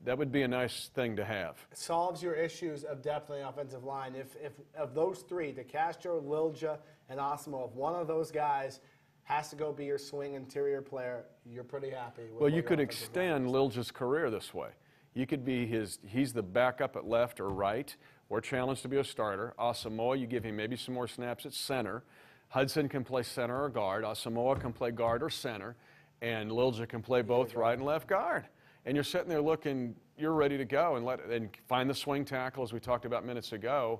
[SPEAKER 7] That would be a nice thing to have.
[SPEAKER 1] It solves your issues of depth in the offensive line. If of those three, DeCastro, Lilja, and Asamoah, if one of those guys has to go be your swing interior player, you're pretty happy with
[SPEAKER 7] Well, you could extend Lilja's career this way. You could be he's the backup at left or right, or challenged to be a starter. Asamoah, you give him maybe some more snaps at center. Hudson can play center or guard. Asamoah can play guard or center. And Lilja can play both right and left guard. And you're sitting there looking, you're ready to go and find the swing tackle, as we talked about minutes ago.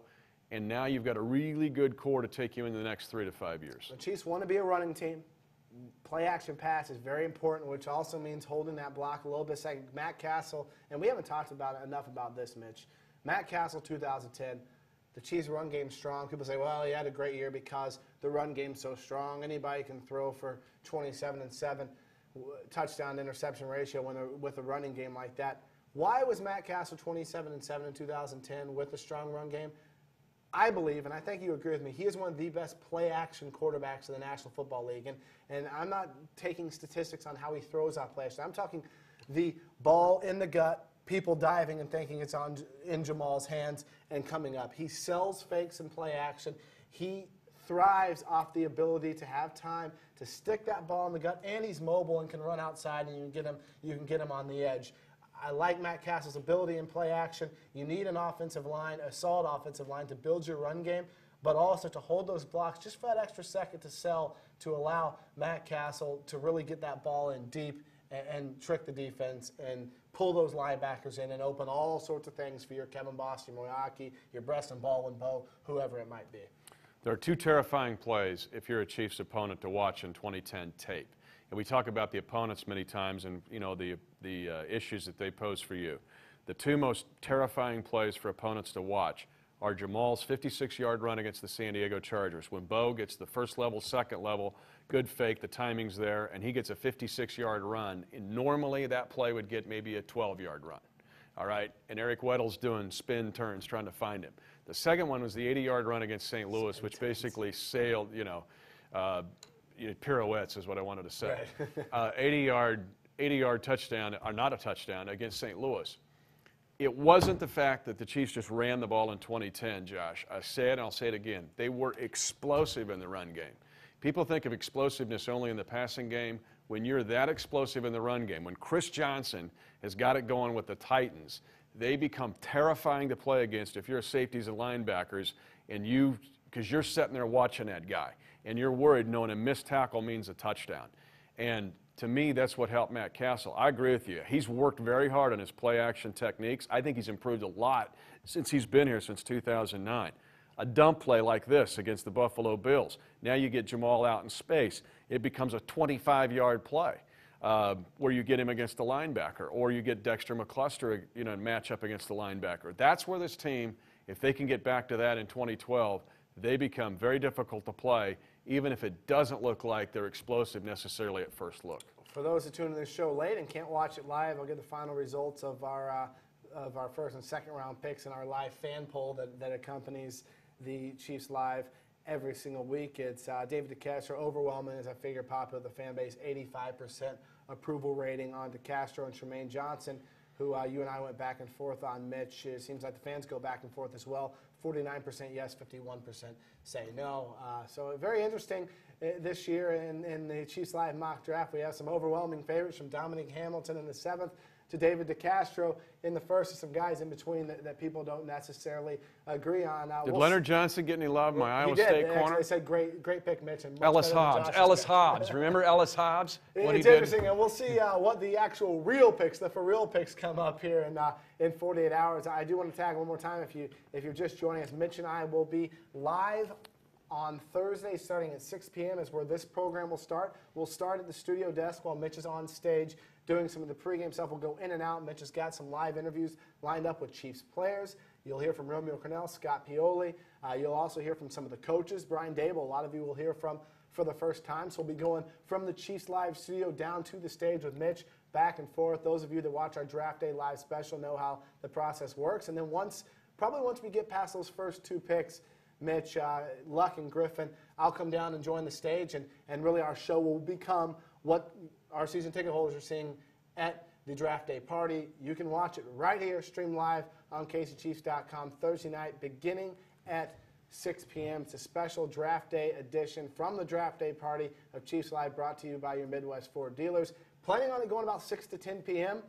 [SPEAKER 7] And now you've got a really good core to take you into the next 3 to 5 years.
[SPEAKER 1] The Chiefs want to be a running team. Play action pass is very important, which also means holding that block a little bit. Like Matt Castle, and we haven't talked about enough about this, Mitch. Matt Castle, 2010. The Chiefs' run game's strong. People say, well, he had a great year because the run game's so strong. Anybody can throw for 27-7 touchdown interception ratio with a running game like that. Why was Matt Castle 27-7 in 2010 with a strong run game? I believe, and I think you agree with me, he is one of the best play-action quarterbacks in the National Football League. And I'm not taking statistics on how he throws out play action. I'm talking the ball in the gut, people diving and thinking it's in Jamal's hands and coming up. He sells fakes and play action. He thrives off the ability to have time to stick that ball in the gut, and he's mobile and can run outside, and you can get him on the edge. I like Matt Castle's ability in play action. You need an offensive line, a solid offensive line to build your run game, but also to hold those blocks just for that extra second to sell, to allow Matt Castle to really get that ball in deep and trick the defense and pull those linebackers in and open all sorts of things for your Kevin Boss, your Moyaki, your Preston Baldwin-Bowe, whoever it might be.
[SPEAKER 7] There are two terrifying plays if you're a Chiefs opponent to watch in 2010 tape. And we talk about the opponents many times and, you know, the issues that they pose for you. The two most terrifying plays for opponents to watch are Jamal's 56-yard run against the San Diego Chargers. When Bo gets the first level, second level, good fake, the timing's there, and he gets a 56-yard run. And normally that play would get maybe a 12-yard run. All right? And Eric Weddle's doing spin turns trying to find him. The second one was the 80-yard run against St. Louis, which basically sailed, pirouettes is what I wanted to say. Right. 80-yard touchdown, or not a touchdown, against St. Louis. It wasn't the fact that the Chiefs just ran the ball in 2010, Josh. I said, and I'll say it again, they were explosive in the run game. People think of explosiveness only in the passing game. When you're that explosive in the run game, when Chris Johnson has got it going with the Titans, they become terrifying to play against if you're safeties and linebackers, and because you're sitting there watching that guy, and you're worried knowing a missed tackle means a touchdown. And to me, that's what helped Matt Castle. I agree with you. He's worked very hard on his play-action techniques. I think he's improved a lot since he's been here since 2009. A dump play like this against the Buffalo Bills. Now you get Jamal out in space. It becomes a 25-yard play where you get him against the linebacker, or you get Dexter McCluster, match up against the linebacker. That's where this team, if they can get back to that in 2012, they become very difficult to play, even if it doesn't look like they're explosive necessarily at first look.
[SPEAKER 1] For those who tune in this show late and can't watch it live, I'll get the final results of our first and second round picks in our live fan poll that accompanies the Chiefs Live every single week. It's David DeCastro, overwhelming, as I figure, popular with the fan base, 85% approval rating on DeCastro, and Tremaine Johnson, who you and I went back and forth on, Mitch. It seems like the fans go back and forth as well. 49% yes, 51% say no. So very interesting this year in the Chiefs Live mock draft. We have some overwhelming favorites from Dominic Hamilton in the 7th to David DeCastro in the first, and some guys in between that people don't necessarily agree on.
[SPEAKER 7] Did Leonard Johnson get any love in my Iowa State corner?
[SPEAKER 1] They said great pick, Mitch. And
[SPEAKER 2] Ellis Hobbs. Remember Ellis Hobbs?
[SPEAKER 1] It's interesting, and we'll see what the actual real picks, the for real picks, come up here in 48 hours. I do want to tag one more time if you're just joining us. Mitch and I will be live on Thursday starting at 6 p.m. is where this program will start. We'll start at the studio desk while Mitch is on stage doing some of the pregame stuff. We'll go in and out. Mitch has got some live interviews lined up with Chiefs players. You'll hear from Romeo Cornell, Scott Pioli. You'll also hear from some of the coaches. Brian Dable, a lot of you will hear from for the first time. So we'll be going from the Chiefs Live studio down to the stage with Mitch, back and forth. Those of you that watch our Draft Day Live special know how the process works. And then probably once we get past those first two picks, Mitch, Luck, and Griffin, I'll come down and join the stage, and really our show will become what our season ticket holders are seeing at the Draft Day party. You can watch it right here, stream live on KCChiefs.com Thursday night, beginning at 6 p.m. It's a special Draft Day edition from the Draft Day party of Chiefs Live, brought to you by your Midwest Ford dealers. Planning on it going about 6 to 10 p.m.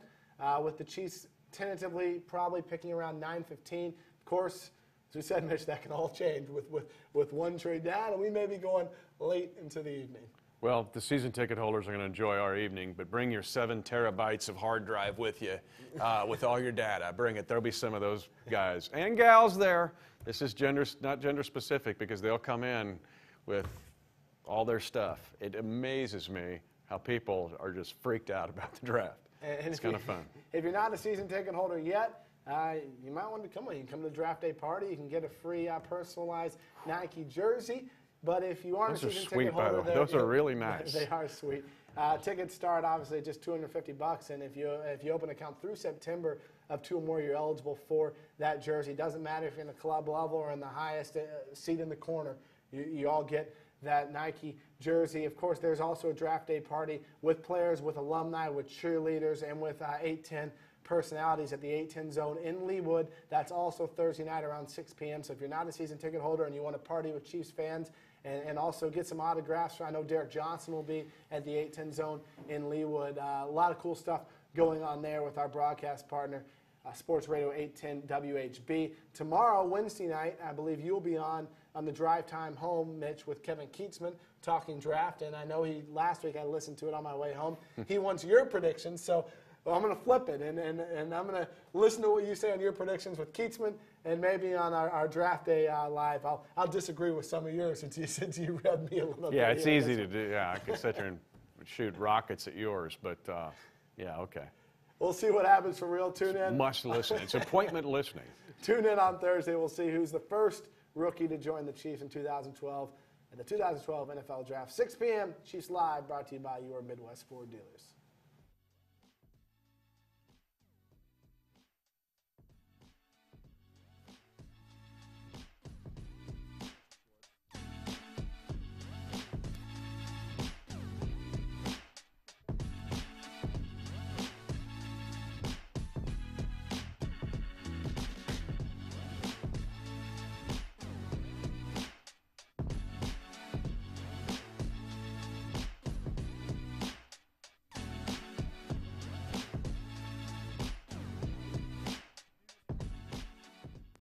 [SPEAKER 1] With the Chiefs tentatively probably picking around 9:15. Of course, As we said, Mitch, that can all change with one trade down, and we may be going late into the evening.
[SPEAKER 7] Well, the season ticket holders are going to enjoy our evening, but bring your 7 terabytes of hard drive with you with all your data. Bring it. There'll be some of those guys and gals there. This is not gender specific because they'll come in with all their stuff. It amazes me how people are just freaked out about the draft.
[SPEAKER 1] And
[SPEAKER 7] it's kind of fun.
[SPEAKER 1] If you're not a season ticket holder yet, you might want to come. You can come to the draft day party. You can get a free personalized Nike jersey. But if you aren't
[SPEAKER 7] Those
[SPEAKER 1] a
[SPEAKER 7] are
[SPEAKER 1] season
[SPEAKER 7] sweet,
[SPEAKER 1] ticket
[SPEAKER 7] by the
[SPEAKER 1] holder,
[SPEAKER 7] way. Those are really nice.
[SPEAKER 1] They are sweet. Tickets start obviously at just $250, and if you open an account through September of 2 or more, you're eligible for that jersey. Doesn't matter if you're in the club level or in the highest seat in the corner. You all get that Nike jersey. Of course, there's also a draft day party with players, with alumni, with cheerleaders, and with 810 personalities at the 810 Zone in Leawood. That's also Thursday night around 6 p.m. So if you're not a season ticket holder and you want to party with Chiefs fans and also get some autographs, I know Derek Johnson will be at the 810 Zone in Leawood. A lot of cool stuff going on there with our broadcast partner, Sports Radio 810 WHB. Tomorrow, Wednesday night, I believe you'll be on the drive time home, Mitch, with Kevin Keatsman talking draft. And I know last week I listened to it on my way home. He wants your predictions, so I'm going to flip it, and I'm going to listen to what you say on your predictions with Keatsman, and maybe on our draft day live. I'll disagree with some of yours since you read me a little bit.
[SPEAKER 7] Yeah, it's easy to do. Yeah, I could sit here and shoot rockets at yours, but yeah, okay.
[SPEAKER 1] We'll see what happens for real. Tune in.
[SPEAKER 7] Must listen. It's appointment listening.
[SPEAKER 1] Tune in on Thursday. We'll see who's the first rookie to join the Chiefs in 2012 at the 2012 NFL Draft. 6 p.m. Chiefs Live, brought to you by your Midwest Ford dealers.